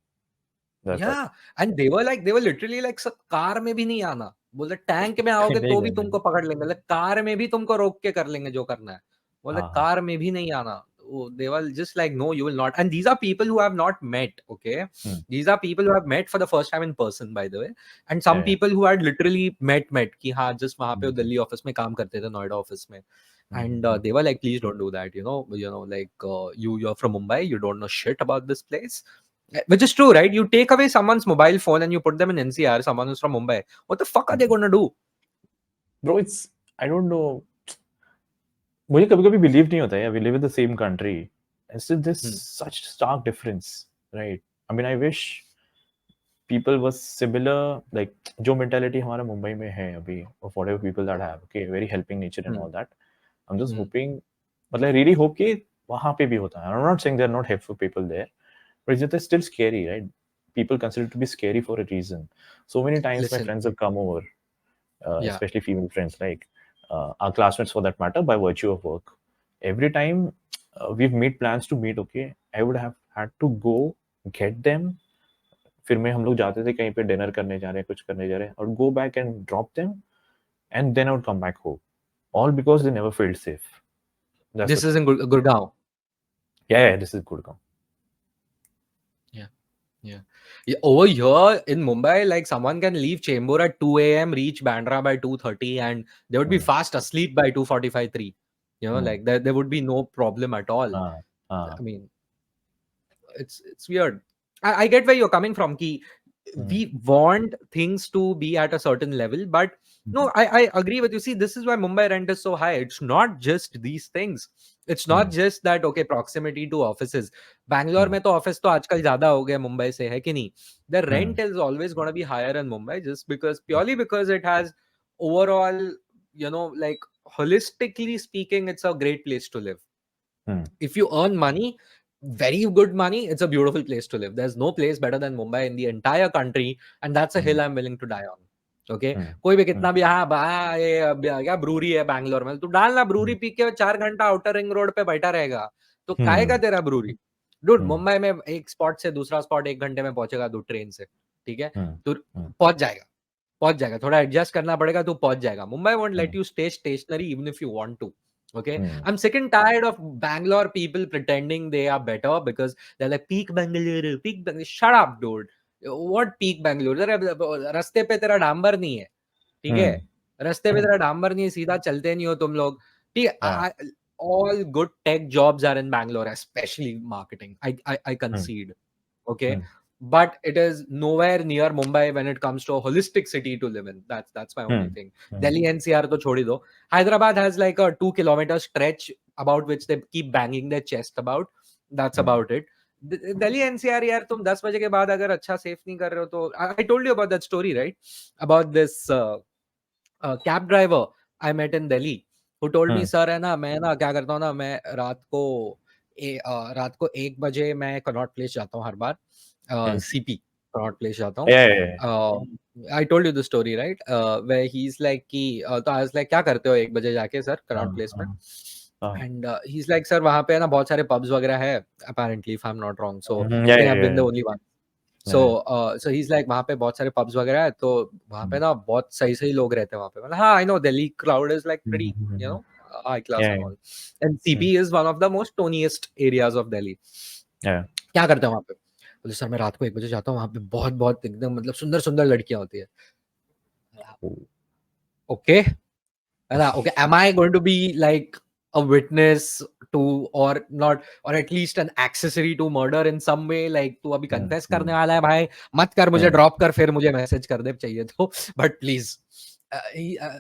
That's that. Yeah, and they were literally like, sir car में भी नहीं आना, बोले tank में आओगे नहीं तो भी नहीं तुमको नहीं. पकड़ लेंगे, बोले कार में भी तुमको रोक के कर लेंगे जो करना है, बोले हाँ हाँ. कार में भी नहीं आना. They were just like, no, you will not. And these are people who have not met, okay? These are people who have met for the first time in person, by the way. And some Yeah. people who had literally met कि हाँ, just वहाँ पे Delhi office में काम करते थे, Noida office में. And they were like, please don't do that, you know, like you're from Mumbai, you don't know shit about this place. Which is true, right? You take away someone's mobile phone and you put them in NCR, someone who's from Mumbai. What the fuck are they going to do? Bro, it's, I don't know. मुझे कभी कभी believe नहीं होता है. We live in the same country. And still there's such stark difference, right? I mean, I wish people was similar, like जो mentality हमारा मुंबई में है अभी, of whatever people that have, okay, very helping nature and all that. I'm just hoping, मतलब I really hope कि वहाँ पे भी होता है. I'm not saying there are not helpful people there, but it's just still scary, right? People consider it to be scary for a reason. So many times my Listen, friends have come over, yeah, especially female friends, like our classmates for that matter, by virtue of work. Every time we've made plans to meet, okay, I would have had to go get them. फिर में हम लोग जाते थे कहीं पे dinner करने जा रहे हैं, कुछ करने जा रहे हैं, और go back and drop them, and then I would come back home. All because they never felt safe. That's the this is thing. in Gurgaon. Yeah, this is Gurgaon. Yeah. Over here in Mumbai, like someone can leave Chembur at 2 a.m., reach Bandra by 2:30, and they would be fast asleep by 2:45, 3. You know, like there would be no problem at all. I mean, it's weird. I get where you're coming from, Ki. We want things to be at a certain level, but no, I agree with you. See, this is why Mumbai rent is so high. It's not just these things. It's not just that, okay, proximity to offices. Bangalore में तो office तो आजकल ज़्यादा हो गया मुंबई से, है कि नहीं? The rent is always going to be higher in Mumbai just purely because it has overall, you know, like holistically speaking, it's a great place to live. If you earn money, very good money, it's a beautiful place to live. There's no place better than Mumbai in the entire country, and that's a hill I'm willing to die on. Okay, कोई भी कितना भी ये क्या brewery है बैंगलोर में, तू डालना ब्रूरी पी के 4 घंटा आउटर रिंग रोड पे बैठा रहेगा, तो खाएगा तेरा ब्रूरी. डूड, मुंबई में एक स्पॉट से दूसरा स्पॉट 1 घंटे में पहुंचेगा तू ट्रेन से, ठीक है, तू पहुंच जाएगा, थोड़ा एडजस्ट करना पड़ेगा, तू पहुंच जाएगा. Mumbai won't let you stay stationary even if you want to. Okay, I'm sick and tired of Bangalore people pretending they are better because they're like peak Bengaluru, peak Bengaluru. Shut up, dude. What peak Bengaluru? रास्ते पे तेरा डांबर नहीं है, ठीक है, रास्ते पे तेरा डांबर नहीं है, सीधा चलते नहीं हो तुम लोग, ठीक है. All good tech jobs are in Bangalore, especially marketing. I concede. Okay, but it is nowhere near Mumbai when it comes to a holistic city to live in. That's my only thing. Delhi NCR to chhodi do. Hyderabad has like a 2-kilometer stretch about which they keep banging their chest about. That's about it. Delhi NCR यार, तुम 10 बजे के बाद अगर अच्छा safe नहीं कर रहे हो तो, I told you about that story, right? About this cab driver I met in Delhi who told me, sir, है ना, मैं ना क्या करता हूँ ना, मैं रात को 1 बजे मैं कनॉट प्लेस जाता हूँ हर बार, CP कनॉट प्लेस जाता हूँ. I told you the story, right? Where he's like कि तो I was like, क्या करते हो 1 बजे जाके सर कनॉट प्लेस में? And he's like, sir, वहाँ पे ना बहुत सारे pubs वगैरह है apparently, if I'm not wrong. So I think I've been the only one. So he's like, वहाँ पे बहुत सारे pubs वगैरह है, तो वहाँ पे ना बहुत सही लोग रहते हैं वहाँ पे. मतलब हाँ, I know Delhi crowd is like pretty, you know, high class and all. And CP is one of the most toniest areas of Delhi. क्या करते हैं वहाँ पे? बोले सर मैं रात को 1 बजे जाता हूँ, वहाँ पे बहुत एकदम मतलब सुंदर लड़कियां होती है. Okay. Okay, am I going to be like a witness to or not, or at least an accessory to murder in some way? Like तू अभी confess करने वाला है भाई, मत कर, मुझे drop कर, फिर मुझे message कर दे चाहिए तो, but please.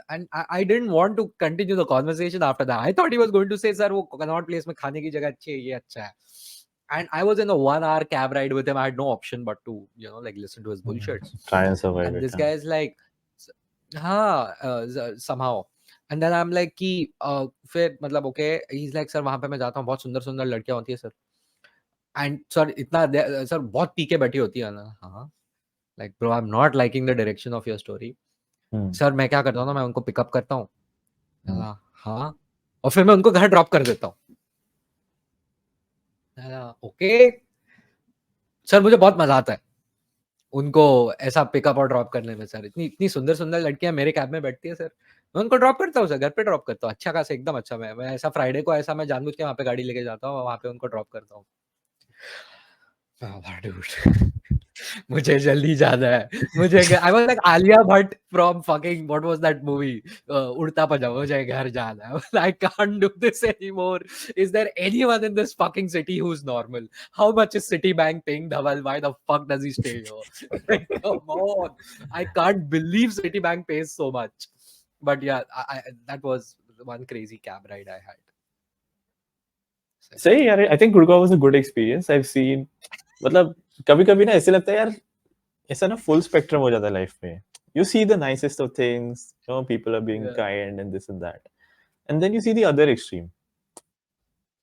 And I didn't want to continue the conversation after that. I thought he was going to say, sir, वो Connaught Place में खाने की जगह अच्छी है, ये अच्छा है. And I was in a 1 hour cab ride with him. I had no option but to, like listen to his bullshit. Try and survive And it. this guy is like, somehow. And then I'm like कि फिर मतलब okay, he's like sir वहाँ पे मैं जाता हूँ, बहुत सुंदर सुंदर लड़कियाँ होती है सर. And sir इतना सर बहुत पी के बैठी होती है ना. हाँ, like bro, I'm not liking the direction of your story. Sir मैं क्या करता हूँ ना, मैं उनको पिकअप करता हूँ. हाँ, और फिर मैं उनको घर ड्रॉप कर देता हूँ. ओके सर, मुझे बहुत मजा आता है उनको ऐसा पिकअप और ड्रॉप करने में सर. इतनी इतनी सुंदर सुंदर लड़कियां मेरे कैब में बैठती है सर, मैं उनको ड्रॉप करता हूँ सर, घर पे ड्रॉप करता हूँ. अच्छा खासा एकदम अच्छा. मैं ऐसा फ्राइडे को ऐसा मैं जानबूझ के वहाँ पे गाड़ी लेके जाता हूँ, वहाँ पे उनको ड्रॉप करता हूँ. मुझे जल्दी जाना है. मुझे I was like Alia Bhatt from fucking what was that movie, Udta Pajama. मुझे घर जाना है. I can't do this anymore. Is there anyone in this fucking city who is normal? How much is Citibank paying Dhaval? Why the fuck does he stay here? Like, come on. I can't believe Citibank pays so much. But yeah, that was one crazy cab ride I had. सही यार. I think Gurgaon was a good experience. I have seen, मतलब कभी कभी ना ऐसे लगता है यार, ऐसा ना फुल स्पेक्ट्रम हो जाता है लाइफ में. You see the nicest of things, people are being kind and this and that, and then you see the other extreme,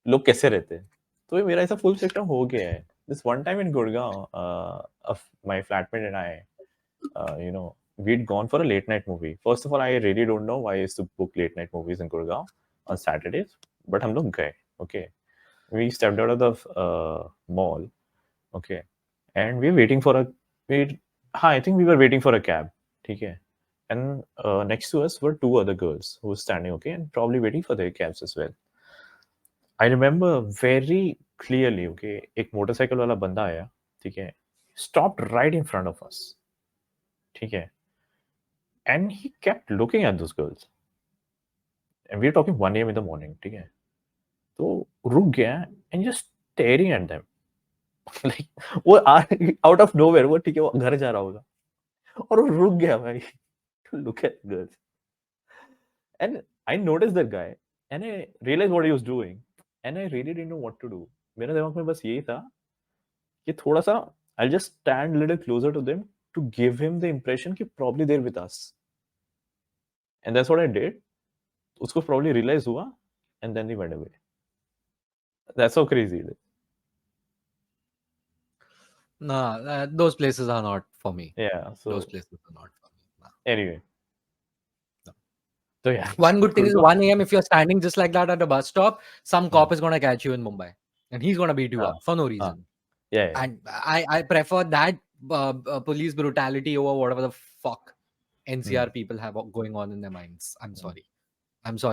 लोग कैसे रहते हैं. तो ये मेरा ऐसा फुल स्पेक्ट्रम हो गया है. This one time in Gurgaon, my flatmate and I, we'd gone for a late night movie. First of all, I really don't know why I used to book late night movies in Gurgaon on Saturdays, but हम लोग गए. Okay, we stepped out of the mall. Okay, and we were waiting for a I think we were waiting for a cab. ठीक है. And next to us were two other girls who were standing, okay, and probably waiting for their cabs as well. I remember very clearly, okay, एक motorcycle वाला बंदा आया, ठीक है, stopped right in front of us, ठीक है, and he kept looking at those girls, and we were talking 1 a.m. in the morning, ठीक है, तो रुक गया and just staring at them. like वो out of nowhere, वो ठीक है, वो घर जा रहा होगा और वो रुक गया भाई to look at girls. And I noticed that guy and I realized what he was doing and I really didn't know what to do. मेरे दिमाग में बस यही था कि थोड़ा सा I'll just stand a little closer to them to give him the impression कि probably they're with us. And that's what I did. उसको probably realize हुआ and then he went away. That's how crazy it is. Nah, those places are not for me. Yeah. So Those places are not for me. Nah. anyway. So yeah. One good thing is 1 a.m. if you're standing just like that at a bus stop, some cop is gonna catch you in Mumbai, and he's gonna beat you up for no reason. Yeah. And I prefer that police brutality over whatever the fuck NCR people have going on in their minds. I'm sorry.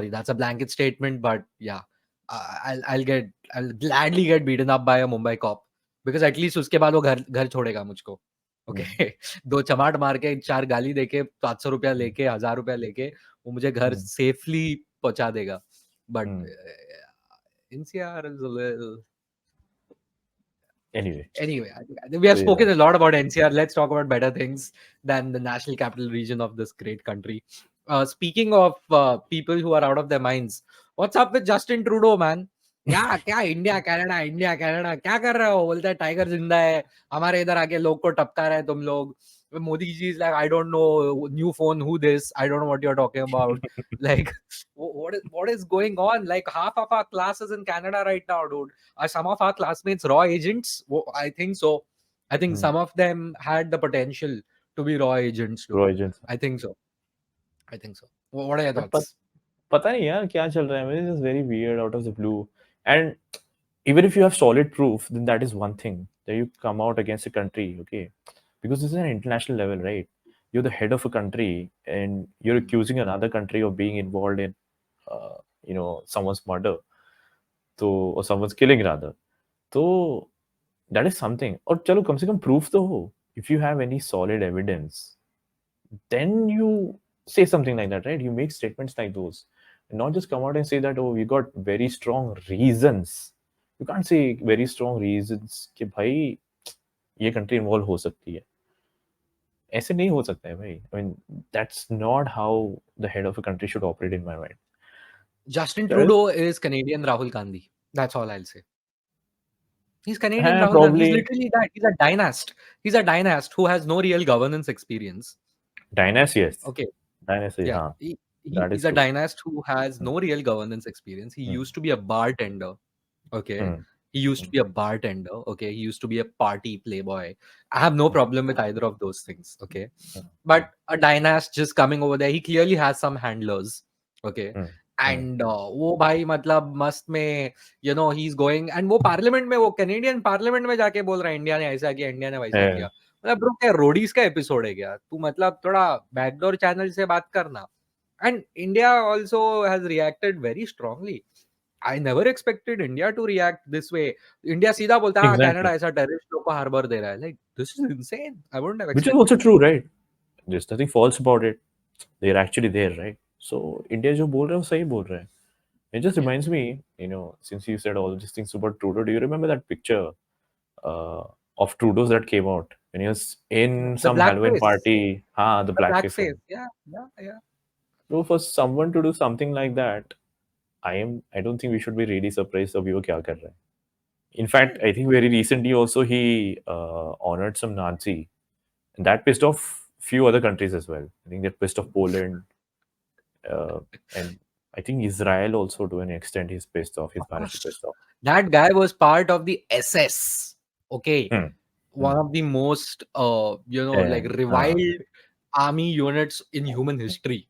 That's a blanket statement, but yeah, I'll gladly get beaten up by a Mumbai cop because at least उसके बाद वो घर छोड़ेगा मुझको. Okay, 2 चमाट मार के 4 गाली देके 500 रुपया लेके 1000 रुपया लेके वो मुझे घर सेफली पहुंचा देगा. But NCR is a little. Anyway, we have spoken a lot about NCR. Let's talk about better things than the national capital region of this great country. Speaking of people who are out of their minds, what's up with Justin Trudeau, man? क्या India Canada क्या कर रहे हो? बोलता है tiger जिंदा है, हमारे इधर आके लोग को टपका रहे तुम लोग. Modi ji is like, I don't know, new phone, who this? I don't know what you're talking about. Like, what is going on? Like, half of our class is in Canada right now, dude. Are some of our classmates raw agents? I think so. I think some of them had the potential to be raw agents, dude. raw agents. I think so. What are your thoughts? पता नहीं यार क्या चल रहा है. It's just very weird out of the blue. And even if you have solid proof, then that is one thing. That you come out against a country, okay? Because this is an international level, right? You're the head of a country, and you're accusing another country of being involved in, someone's murder, or someone's killing rather. So that is something. और चलो कम से कम proof तो हो. If you have any solid evidence, then you say something like that, right? You make statements like those, and not just come out and say that, oh, we got very strong reasons. You can't say very strong reasons कि भाई ये country involve हो सकती है. ऐसे नहीं हो सकता है भाई. I mean, that's not how the head of a country should operate in my mind. Justin There is, Trudeau is Canadian Rahul Gandhi. That's all I'll say. He's Canadian Rahul Gandhi. He's probably literally that. He's a dynast. He's a dynast who has no real governance experience. dynasty, yes. Okay. Dynasty, Yeah. huh. That is He's a true. dynast who has no real governance experience. He used to be a bartender. Okay. Hmm. He used to be a bartender. Okay. He used to be a party playboy. I have no problem with either of those things. Okay. But a dynast just coming over there, he clearly has some handlers. Okay. And वो भाई मतलब मस्त में he's going and वो parliament में वो Canadian parliament में जाके बोल रहा है इंडिया ने ऐसा किया इंडिया ने वैसा किया मतलब ब्रो क्या रोडीज का एपिसोड है क्या तू मतलब थोड़ा बैकडोर चैनल से बात करना and India also has reacted very strongly. I never expected India to react this way. India सीधा बोलता है Exactly. कनाडा ऐसा टेररिस्ट लोग को हार्बर दे रहा है like this is insane. I wouldn't have Which is expected also it. true, right? There's nothing false about it. They're actually there, right? So India जो बोल रहा है वो सही बोल रहा है. It just reminds me, since you said all these things about Trudeau, do you remember that picture uh, of Trudeau's that came out when he was in The some Halloween blackface. party? The The blackface one. blackface. Yeah. So for someone to do something like that, I don't think we should be really surprised of you क्या कर रहा है. In fact, I think very recently also he honored some Nazi, and that pissed off few other countries as well. I think that pissed off Poland, and I think Israel also to an extent he's pissed off. He's Of managed to course. piss off. That guy was part of the SS. Okay. Hmm. One of the most, like And reviled army units in human history.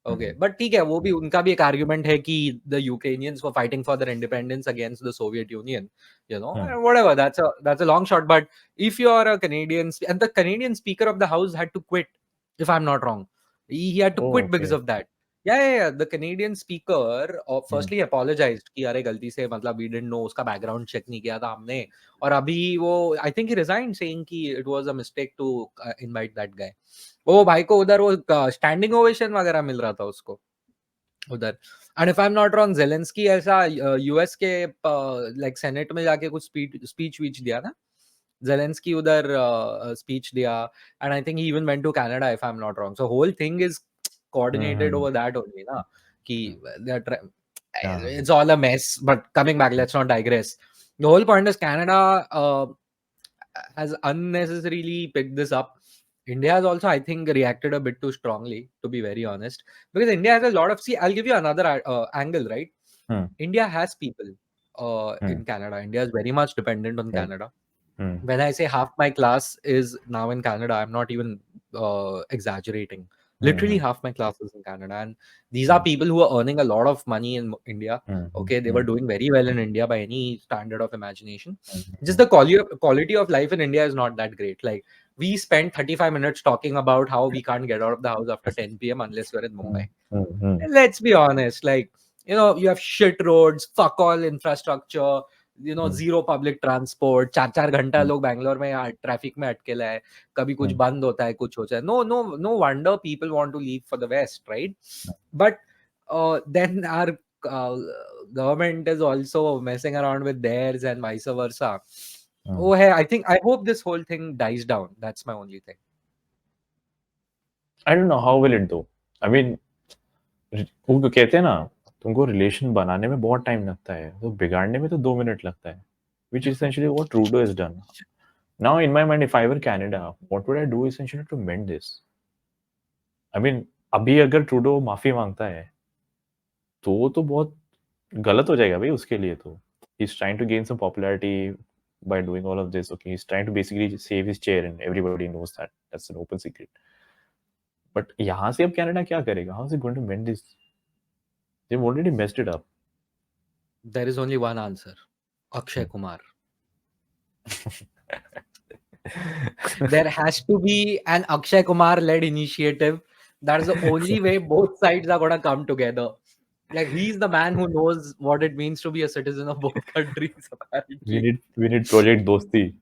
Okay. Mhm. But ठीक है वो भी उनका भी एक argument है कि the Ukrainians were fighting for their independence against the Soviet Union. And whatever. That's a long shot. But if you are a Canadian, and the Canadian Speaker of the House had to quit, if I'm not wrong, he had to Oh, quit because okay. of that. Yeah. The Canadian speaker firstly apologized कि अरे गलती से मतलब we didn't know उसका background check नहीं किया था हमने और अभी वो I think he resigned saying कि it was a mistake to invite that guy. वो भाई को उधर वो standing ovation वगैरह मिल रहा था उसको उधर. And if I'm not wrong, Zelensky ऐसा US के like Senate में जाके कुछ speech दिया ना. Zelensky उधर speech दिया and I think he even went to Canada if I'm not wrong. So whole thing is coordinated over that only na कि it's all a mess. But coming back, let's not digress. The whole point is Canada has unnecessarily picked this up. India has also, I think, reacted a bit too strongly, to be very honest, because India has a lot of. See, I'll give you another angle, right? India has people in Canada. India is very much dependent on Canada. When I say half my class is now in Canada, I'm not even exaggerating. Literally half my class is in Canada, and these are people who are earning a lot of money in India. Okay, they were doing very well in India by any standard of imagination. Just the quality of life in India is not that great. Like we spent 35 minutes talking about how we can't get out of the house after 10 p.m. unless we're in Mumbai. Let's be honest, like you have shit roads, fuck all infrastructure, zero public transport, 4 घंटा लोग बैंगलोर में traffic में अटकेला है, कभी कुछ बंद होता है, कुछ होता है. No wonder people want to leave for the west, right? But then our government is also messing around with theirs and vice versa. Oh, hey, I hope this whole thing dies down. That's my only thing. I don't know how will it do. I mean, वो कहते हैं ना तुमको relation बनाने में बहुत time लगता है तो बिगाड़ने में तो 2 मिनट लगता है which is essentially what Trudeau has done. Now in my mind if I were Canada what would I do essentially to mend this? I mean अभी अगर Trudeau माफी मांगता है तो बहुत गलत हो जाएगा भाई उसके लिए तो he's trying to gain some popularity by doing all of this. Okay, he's trying to basically save his chair and everybody knows that. That's an open secret. But यहाँ से अब कनाडा क्या करेगा? How is it going to mend this? They've already messed it up. There is only one answer. Akshay Kumar. There has to be an Akshay Kumar led initiative. That's the only way both sides are gonna come together. Like he's the man who knows what it means to be a citizen of both countries. Apparently, We need Project Dosti.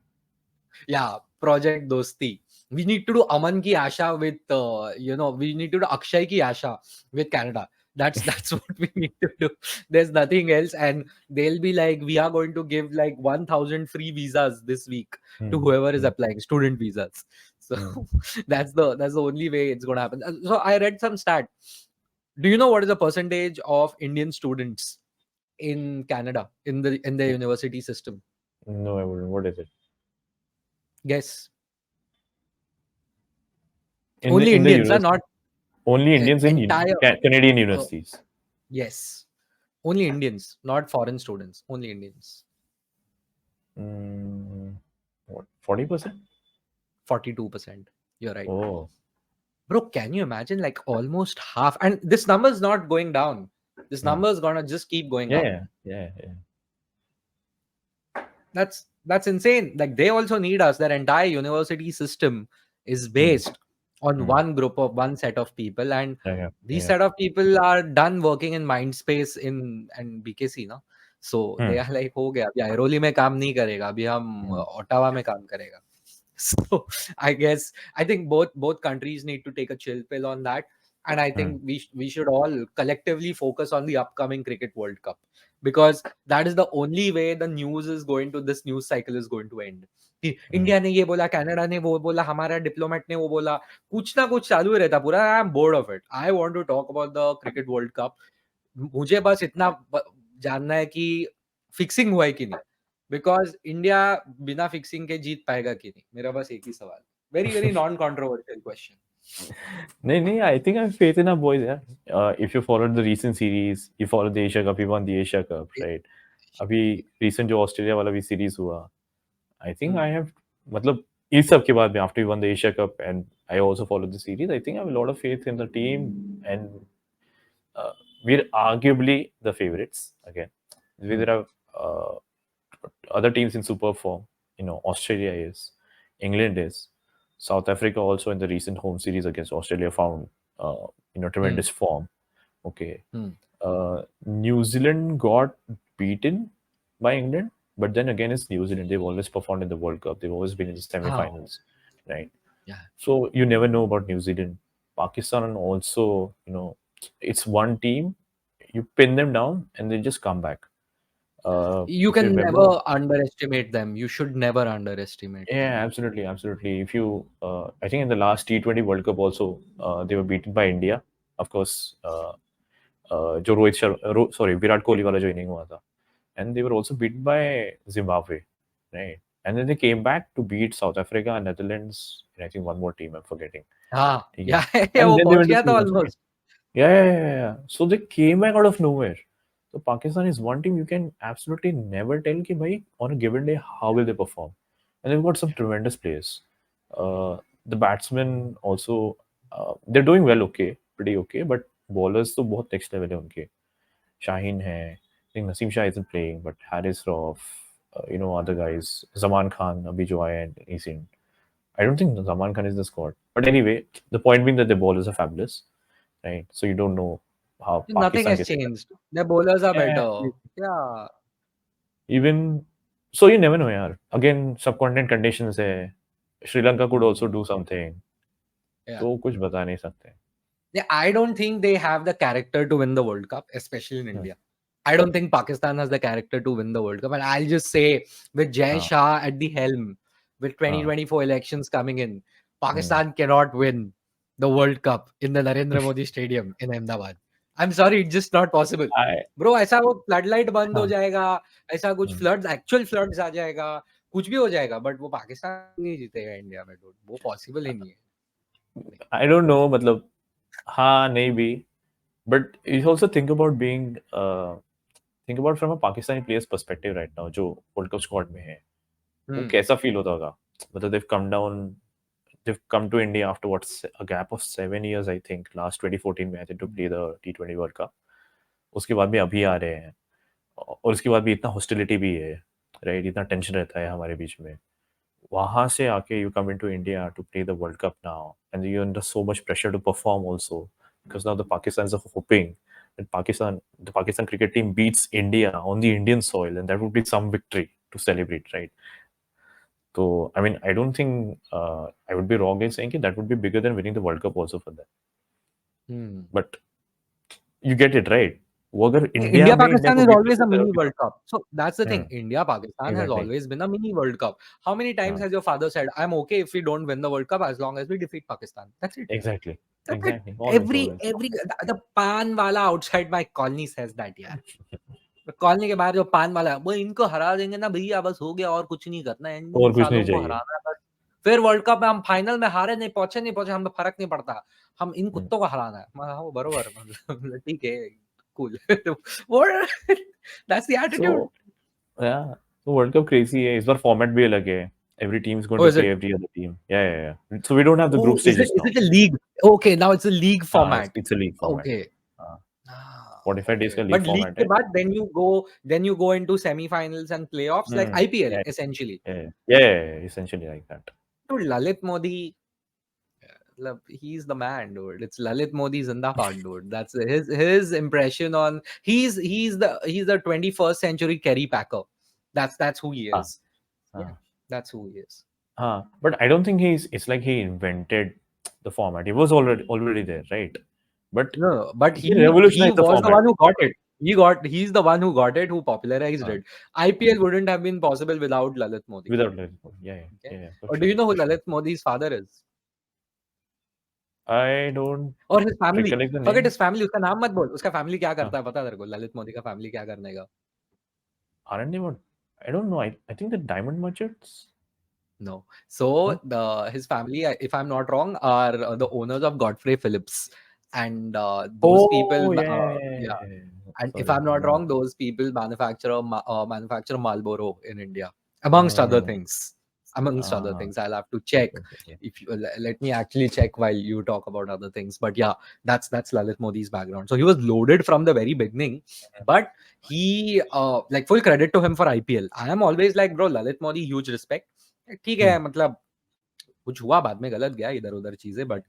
yeah. Project Dosti. We need to do Aman ki Asha with, we need to do Akshay ki Asha with Canada. That's what we need to do. There's nothing else. And they'll be like, we are going to give like 1,000 free visas this week to whoever is applying, student visas. So that's the only way it's going to happen. So I read some stat. Do you know what is the percentage of Indian students in Canada in the university system? No, I wouldn't. What is it? Guess. In Only the Indians are university, not only Indians in entire. Canadian universities. Yes, only Indians, not foreign students. Only Indians. What, 40%? 42%. You're right. Oh, Bro, can you imagine like almost half? And this number is not going down. This number is gonna just keep going up. yeah. That's insane. Like they also need us. Their entire university system is based on one set of people, and these set of people are done working in Mindspace and BKC, no? So they are like, हो गया, अभी Airoli में काम नहीं करेगा, अभी हम Ottawa में काम करेगा. So I think both countries need to take a chill pill on that, and I think we should all collectively focus on the upcoming Cricket World Cup, because that is the only way the news cycle is going to end. India ने ये बोला, Canada ने वो बोला, हमारा diplomat ने वो बोला, कुछ ना कुछ चालू ही रहता पूरा. I am bored of it. I want to talk about the cricket world cup. मुझे बस इतना जानना है कि फिक्सिंग हुआ है कि नहीं, बिकॉज इंडिया बिना फिक्सिंग के जीत पाएगा कि नहीं. मेरा बस एक ही सवाल. Very very non controversial question. No, I think I have faith in our boys. Yeah. If you followed the recent series, you followed the Asia Cup, you won the Asia Cup, right? अभी recent जो Australia वाला भी series हुआ, I think I have, मतलब इस सब के बाद में after we won the Asia Cup and I also followed the series, I think I have a lot of faith in the team, and we're arguably the favorites again. There are other teams in super form. Australia is, England is. South Africa also in the recent home series against Australia found tremendous form. Okay. New Zealand got beaten by England, but then again it's New Zealand. They've always performed in the World Cup. They've always been in the semi-finals, right? Yeah. So you never know about New Zealand. Pakistan also, it's one team. You pin them down and they just come back. You can never underestimate them. You should never underestimate them. Yeah, absolutely. If you, I think in the last T20 World Cup also, they were beaten by India. Of course, जो Rohit Sharma, sorry, Virat Kohli वाला जो inning हुआ था, and they were also beaten by Zimbabwe, right? And then they came back to beat South Africa, Netherlands, and I think one more team I'm forgetting. Yeah, And वो then they पहुंच went to गया था Super almost. Yeah. So they came back out of nowhere. So Pakistan is one team you can absolutely never tell कि भाई on a given day how will they perform, and they've got some tremendous players. The batsmen also, they're doing well, pretty okay, but bowlers तो बहुत next level है उनके. Shaheen है, I think Naseem Shah isn't playing, but Haris Rauf, other guys, Zaman Khan अभी जो आया and he's in. I don't think Zaman Khan is the squad, but anyway, the point being that the bowlers are fabulous, right? So you don't know how Nothing Pakistan has changed. The bowlers are better. Yeah. Even so, you never know, yaar. Again, subcontinent conditions है. Sri Lanka could also do something. तो कुछ बता नहीं सकते. Yeah, I don't think they have the character to win the World Cup, especially in India. I don't think Pakistan has the character to win the World Cup. And I'll just say, with Jai Shah at the helm, with 2024 elections coming in, Pakistan cannot win the World Cup in the Narendra Modi Stadium in Ahmedabad. I'm sorry, it's just not possible. Bro, ऐसा वो floodlight बंद हो जाएगा, ऐसा कुछ floods, actual floods आ जाएगा, कुछ भी हो जाएगा, but वो पाकिस्तान नहीं जीतेगा इंडिया में, dude. वो possible ही नहीं है. I don't know, मतलब हाँ नहीं भी, but you also think about from a Pakistani player's perspective right now, जो World Cup squad में है, वो कैसा feel होता होगा? मतलब they've come to India after a gap of 7 years, I think, last 2014 में I think to play the T20 World Cup. उसके बाद भी अभी आ रहे हैं, और उसके बाद भी इतना hostility भी है, right? इतना tension रहता है हमारे बीच में. वहाँ से आके you come into India to play the World Cup now, and you're under so much pressure to perform also, because now the Pakistanis are hoping that the Pakistan cricket team beats India on the Indian soil, and that would be some victory to celebrate, right? So I mean, I don't think I would be wrong in saying that would be bigger than winning the World Cup also for them. But you get it right. वो अगर India India में India Pakistan को is beat always किसी a तरह mini भी World Cup. So that's the thing. Hmm India Pakistan has exactly always been a mini World Cup. How many times हाँ has your father said, "I'm okay if we don't win the World Cup as long as we defeat Pakistan"? That's it. exactly That's it. exactly always Every the pan wala outside my colony says that यार. Colony के बाहर जो पान वाला है, वो इनको हरा देंगे ना भैया, बस हो गया, और कुछ नहीं करना है, इन और कुछ नहीं सालों को चाहिए हराना है बस। फिर वर्ल्ड कप में हम फाइनल में हारे नहीं पहुंचे, हमें फर्क नहीं पड़ता, हम इन हम्म, कुत्तों को हराना है। मैं हाँ, बरोबर, मतलब ठीक है, कूल। वो that's the attitude. so yeah, so World Cup crazy है इस बार फॉर्मेट भी अलग है. Every team is going Oh, to is play it? every other team. Yeah. So we don't have the Oh, group stages is now. it a league? Okay, now it's a league It's, format. it's a league format. Okay. हाँ, Ah, 45 days okay. का league But league format के है. बाद then you go into semi-finals and playoffs like IPL Yeah, essentially. essentially like that. Dude, Lalit Modi, he's the man, dude. It's Lalit Modi Zindabad, dude. That's his impression on he's the 21st century Kerry Packer. That's who he हाँ is. Yeah, हाँ that's who he is. हाँ. But I don't think it's like he invented the format. It was already there, right? But No, but he he revolutionized the was the format. one who got it. He's the one who got it, who popularized हाँ, it. IPL wouldn't have been possible without Lalit Modi. without letting go. Okay. For Or do sure, you know who for sure. Lalit Modi's father is? I don't और his family. recollect the Forget name. his family. उसका नाम मत बोल. उसका family क्या हाँ, करता है पता है तेरे को? ललित मोदी का family क्या करने का? aren't they what? I don't know. I think the Diamond Merchants. No. So No. his family, if I'm not wrong, are the owners of Godfrey Phillips, and those people, Oh yeah. yeah. And if Sorry, I'm not no. wrong, those people manufacture Marlboro in India, amongst other Hmm. things. Amongst other Ah, things, I'll have to check. okay. If you let me actually check while you talk about other things. But yeah, that's Lalit Modi's background. So he was loaded from the very beginning, but he like full credit to him for IPL. I am always like, bro, Lalit Modi, huge respect. ठीक Hmm. है, मतलब कुछ हुआ बाद में, गलत गया इधर उधर चीजें, बट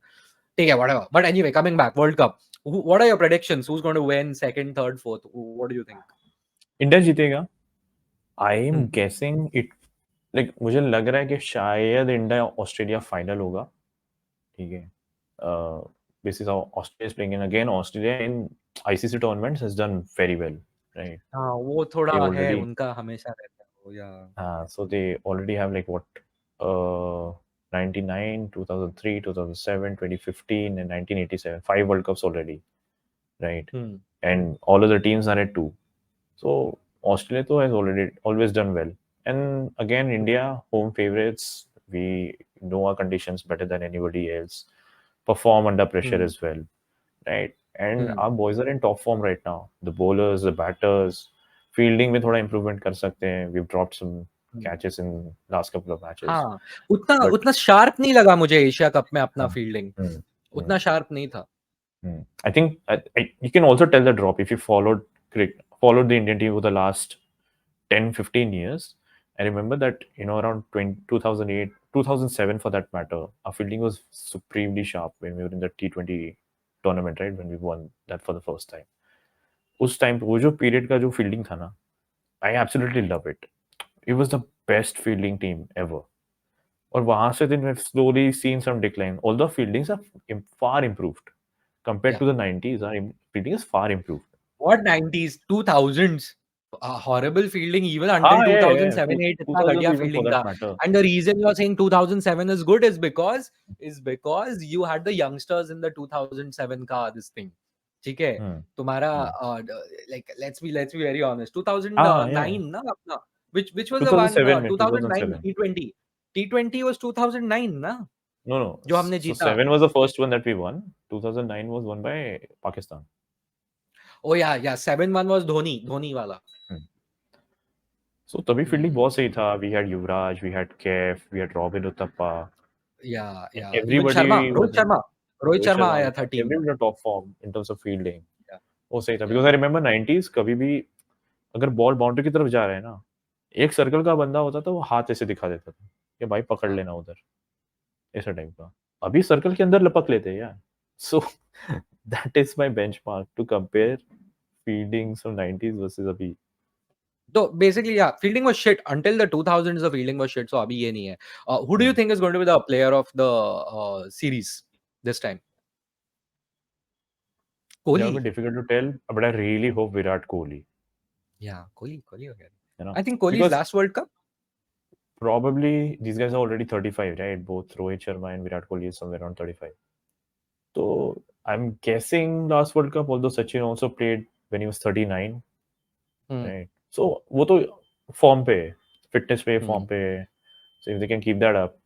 ठीक है, whatever. But anyway, coming back, World Cup. What are your predictions? Who's going to win second, third, fourth? What do you think? India जीतेगा. I am Hmm. Guessing it. Like मुझे लग रहा है कि शायद इंडिया ऑस्ट्रेलिया फाइनल होगा. ठीक है. This is how Australia is playing in again. Australia in ICC tournaments has done very well, right? हाँ, वो थोड़ा They है, already उनका हमेशा रहता है वो, या so they already have like what 99, 2003, 2007, 2015, and 1987. 5 World Cups already, right? Hmm. And all other teams are at 2. So Australia though has already always done well. And again, India, home favorites. We know our conditions better than anybody else. Perform under pressure Hmm. as well, right? And Hmm. our boys are in top form right now. The bowlers, the batters, fielding में थोड़ा improvement कर सकते हैं. We've dropped some Hmm. catches in last couple of matches, हाँ, उतना but उतना sharp नहीं लगा मुझे एशिया कप में अपना हाँ, फील्डिंग, hmm, hmm, उतना शार्प नहीं था. I think you can also tell the drop if you followed the Indian team for the last 10, 15 years. I remember that around 2008, 2007 for that matter, our fielding was supremely sharp when we were in the T20 tournament, right? When we won that for the first time. उस time पे वो जो period का जो fielding था ना, I absolutely love it. It was the best fielding team ever. और वहां से then we've slowly seen some decline. Although fieldings are far improved compared Yeah. to the 90s, our fielding is far improved. What 90s, 2000s? Horrible fielding even until हाँ, yeah. 2007, 8 इतना 2000s घटिया even for fielding that था. matter. And the reason you are saying 2007 is good is because you had the youngsters in the 2007 का this thing. ठीक है, Hmm. तुम्हारा like let's be very honest, हाँ, yeah. 2009 ना अपना, which was the one, 2007 में 2009 2007. T20 was 2009 ना, No. जो हमने So जीता. 7 was the first one that we won. 2009 was won by Pakistan. Oh yeah, 7-1 was Dhoni वाला. Hmm. So तभी फील्डिंग बहुत सही था. We had Yuvraj, we had Kef, we had Robin Uthappa. Yeah, And even everybody was in Rohit Rohit Sharma Sharma, आया था team में. everybody in the top form in terms of fielding. Yeah, वो सही था. yeah. Because I remember 90s कभी भी अगर ball boundary की तरफ जा रहा है ना, एक सर्कल का बंदा होता था, वो हाथ ऐसे दिखा देता था कि भाई पकड़ हाँ. लेना उधर, ऐसा टाइप का. अभी सर्कल के अंदर लपक लेते हैं यार. So that is my benchmark to compare fieldings from 90s versus अभी. So basically, yeah, fielding was shit until the 2000s. The fielding was shit. So abhi ye nahi hai. Who do you think is going to be the player of the series this time? That would Kohli. be difficult to tell, but I really hope Virat Kohli. Yeah, Kohli again. You know, I think Kohli's because last World Cup. probably these guys are already 35, right? Both Rohit Sharma and Virat Kohli is somewhere around 35. So I'm guessing last World Cup, although Sachin also played when he was 39, right? So वो तो form पे है, fitness पे, form पे है. So if they can keep that up,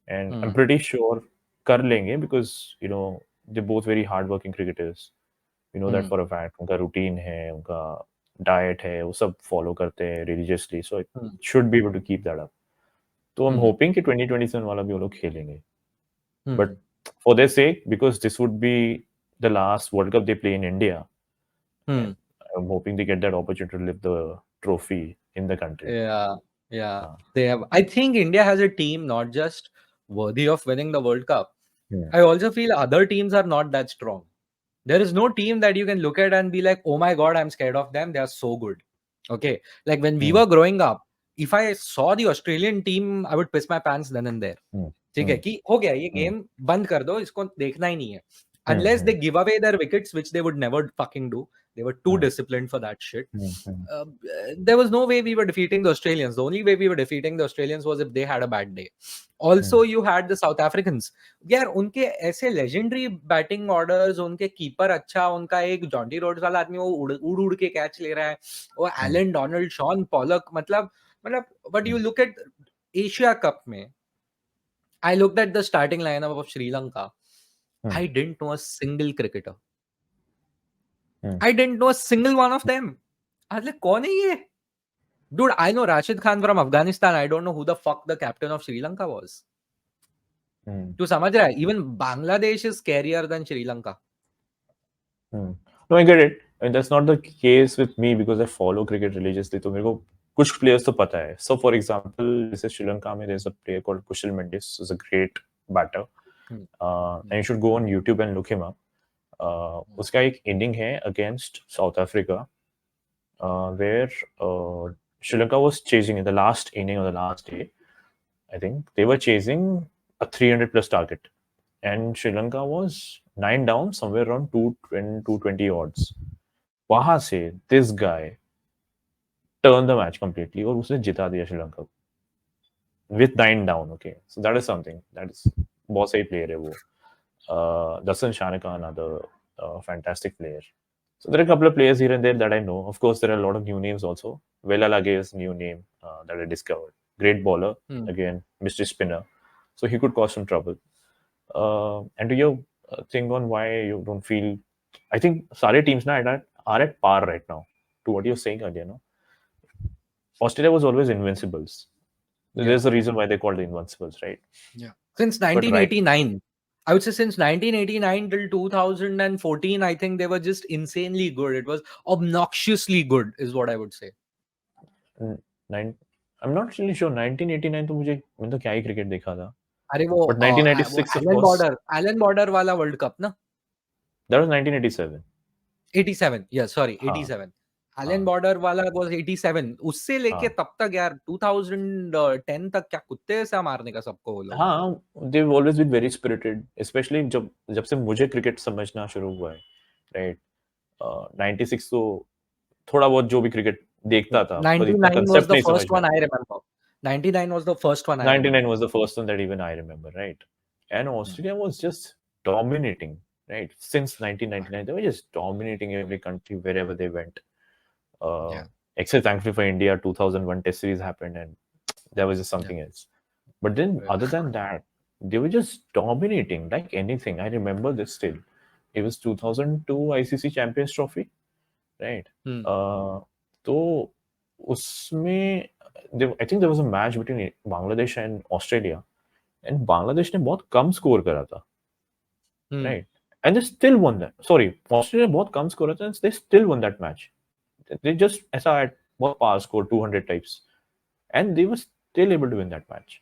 and I'm pretty sure कर लेंगे because you know they're both very hardworking cricketers. We know that for a fact. उनका routine है, उनका diet है, वो सब follow करते हैं religiously. So it should be able to keep that up. तो I'm hoping कि 2027 वाला भी वो लोग खेलेंगे. But for their sake, because this would be the last World Cup they play in India, and I'm hoping they get that opportunity to lift the trophy in the country. Yeah. They have. I think India has a team not just worthy of winning the World Cup. I also feel other teams are not that strong. There is no team that you can look at and be like, oh my god, I'm scared of them. They are so good. Okay. Like when we were growing up, if I saw the Australian team, I would piss my pants then and there. ठीक है कि हो गया ये game बंद कर दो इसको देखना ही नहीं है unless they give away their wickets which they would never fucking do. They were too disciplined for that shit. There was no way we were defeating the Australians. The only way we were defeating the Australians was if they had a bad day. Also you had the South Africans. यार उनके ऐसे legendary batting orders, उनके keeper अच्छा, उनका एक Jonty Rhodes वाला आदमी वो उड़ उड़ के कैच ले रहा है, वो एलन डोनाल्ड, शॉन पॉलक, मतलब but you look at Asia Cup में, I looked at the starting lineup of Sri Lanka. I didn't know a single cricketer. I didn't know a single one of them. I was like, कौन है ये? Dude, I know Rashid Khan from Afghanistan. I don't know who the fuck the captain of Sri Lanka was. तू समझ रहा है? Even Bangladesh is scarier than Sri Lanka. No, I get it. And that's not the case with me because I follow cricket religiously. तो मेरे को कुछ players तो पता है. So for example, जैसे श्रीलंका में there's a player called Kushal Mendis, who's a great batter. And you should go on YouTube and look him up. उसका एक inning है against South Africa, where Sri Lanka was chasing in the last inning or the last day. I think they were chasing a 300 plus target, and Sri Lanka was 9 down, somewhere around 220 odds. वहां से this guy turned the match completely और उसने जिता दिया Sri Lanka with 9 down. Okay, so that is something. That is बहुत सही player है वो. Dasan Shanaka, another fantastic player. So there are a couple of players here and there that I know. Of course, there are a lot of new names also. Vela Lage's new name that I discovered. Great bowler, again, mystery spinner. So he could cause some trouble. And to your thing on why you don't feel, I think सारे teams ना are at par right now. To what you're saying earlier, no? Australia was always invincibles. There's a reason why they called the invincibles, right? Yeah. Since 1989. I would say since 1989 till 2014, I think they were just insanely good. It was obnoxiously good, is what I would say. I'm not really sure. 1989 तो मैंने तो क्या ही cricket देखा था. अरे वो But 1996 Allan Border वाला world cup ना? That was 1987. 87, yeah, sorry, 87. Allan Border वाला was 87. उससे लेके तब तक यार 2010 तक क्या कुत्ते से मारने का सबको वो लोग. हाँ, they've always been very spirited, especially जब से मुझे क्रिकेट समझना शुरू हुआ है, right? 96 तो थोड़ा बहुत जो भी क्रिकेट देखता था, पर इतना 99 was कंसेप्ट the नहीं समझ first one I remember. 99 was the first one I 99 remember. was the first one that even I remember, right? And Australia was just dominating, right? Since 1999, they were just dominating every country wherever they went. Except thankfully for India, 2001 Test series happened, and that was just something else. But then, other than that, they were just dominating like anything. I remember this still. It was 2002 ICC Champions Trophy, right? तो उसमें I think there was a match between Bangladesh and Australia, and Bangladesh ने बहुत कम score करा था, right? And they still won that. Sorry, Australia ने बहुत कम score करा था, and they still won that match. They just ऐसा had बहुत power score 200 types, and they were still able to win that match.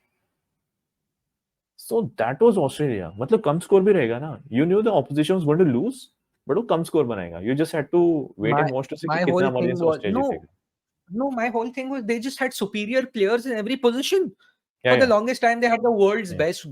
So that was Australia. मतलब कम score भी रहेगा ना. You knew the opposition was going to lose, but वो कम score बनाएगा. You just had to wait and watch to see कि कितना अमरदीन से Australia जीतेगा. No, my whole thing was they just had superior players in every position. Yeah, For the yeah, longest time, they had the world's yeah. best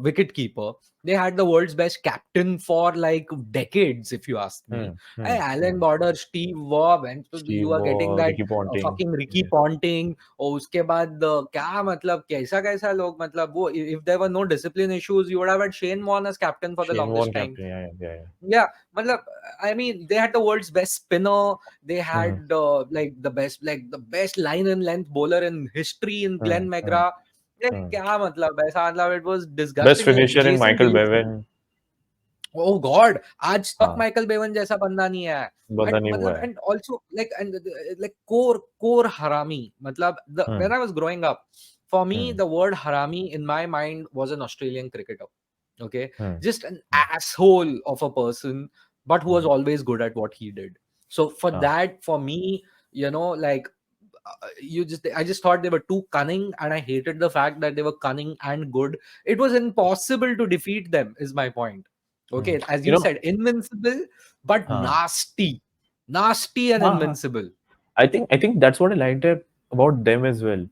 wicket keeper. They had the world's best captain for like decades, if you ask me. Hey, Alan Border, Steve Waugh, when Steve you are getting that Ricky Ponting. fucking Ricky Yeah. Ponting, और उसके बाद क्या मतलब कैसा कैसा लोग मतलब वो if there were no discipline issues, you would have had Shane Warne as captain for the Shane Warne longest time. captain. Yeah, yeah, yeah. Yeah, matlab, I mean, they had the world's best spinner. They Hmm. had like the best line and length bowler in history in Hmm. Glenn Hmm. McGrath. Like, Hmm. क्या मतलब ऐसा मतलब it was Best disgusting. finisher in Jason Michael Gillespie. Bevan. Oh God, आज तक हाँ, Michael Bevan जैसा बंदा नहीं है. बंदा And नहीं हुआ मतलब है. and also like core harami. Matlab Hmm. when I was growing up, for me Hmm. the word harami in my mind was an Australian cricketer. Okay, Hmm. just an Hmm. asshole of a person, but who was Hmm. always good at what he did. So for हाँ. that, for me, like I just thought they were too cunning, and I hated the fact that they were cunning and good. It was impossible to defeat them, is my point. Hmm. Okay, as You you know, said, invincible but हाँ, nasty and हाँ, हाँ. invincible. I think that's what I liked about them as well.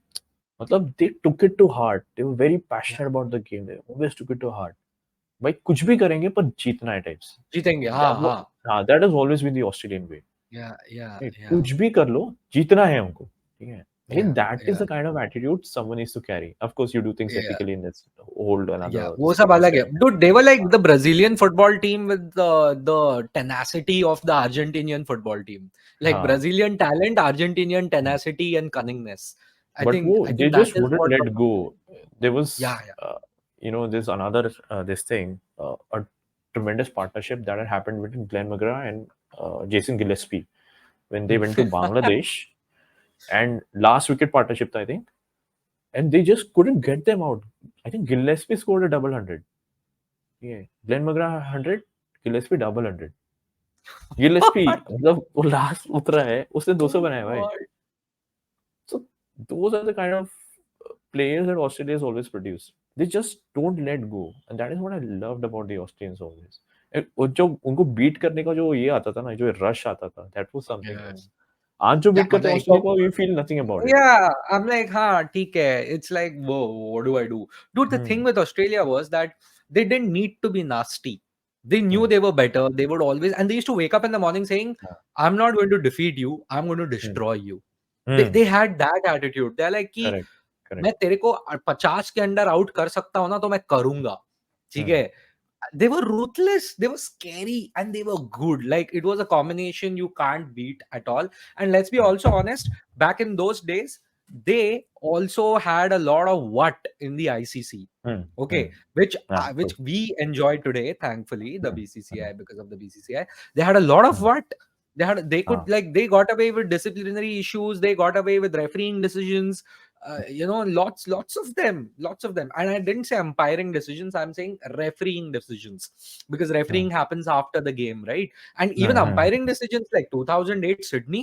मतलब they took it to heart. They were very Yeah, passionate about the game. They always took it to heart. भाई कुछ भी करेंगे पर जीतना है types. जीतेंगे, That हाँ was, हाँ. हाँ, that has always been the Australian way. Yeah, yeah, Right? yeah, कुछ भी कर लो, जीतना है हमको. ठीक है. I think yeah, that is yeah, the kind of attitude someone needs to carry. Of course, you do things yeah. ethically, and that's hold another Yeah, वो सब different अलग है. step. Dude, they were like the Brazilian football team with the tenacity of the Argentinian football team. Like हाँ. Brazilian talent, Argentinian tenacity and cunningness. I But think they that just is wouldn't what. let go. There Yeah, was, yeah. there's another this thing, a tremendous partnership that had happened between Glenn McGrath and Jason Gillespie when they went to Bangladesh, and last wicket partnership, I think, and they just couldn't get them out. I think Gillespie scored a double hundred. Yeah, Glenn McGrath 100, Gillespie double hundred. Gillespie What? मतलब वो last उतरा है उसने 200 Oh बनाया भाई. God. So those are the kind of players that Australia has always produced. They just don't let go, and that is what I loved about the Australians always. वो जो उनको बीट करने का जो ये आता था ना, जो रश आता था, that was something Yeah. else. आज जो Yeah, बीट करते मतलब हैं एक ऑस्ट्रेलिया को, you feel nothing about it. yeah, I'm like, हाँ, ठीक है. It's like, whoa, what do I do? Dude, the thing Hmm. with Australia was that they didn't need to be nasty. They knew Hmm. they were better. They would always, and they used to wake up in the morning saying, हाँ. I'm not going to defeat you. I'm going to Hmm. destroy you. Hmm. They had that attitude. They're like कि Correct. Correct. मैं तेरे को 50 के under out कर सकता हूँ ना तो मैं करूंगा. ठीक Hmm. है. They were ruthless, they were scary, and they were good. Like it was a combination you can't beat at all. And let's be also honest, back in those days, they also had a lot of what in the ICC. Hmm. Hmm. Okay, which Yeah, true. we enjoy today, thankfully, the Hmm. Hmm. BCCI, because of the BCCI, they had a lot of Hmm. what. They हाँ. could, like, they got away with disciplinary issues, they got away with refereeing decisions, lots of them, and I didn't say umpiring decisions, I'm saying refereeing decisions, because Hmm. refereeing happens after the game, right? And even Hmm. Hmm. umpiring decisions like 2008 Sydney,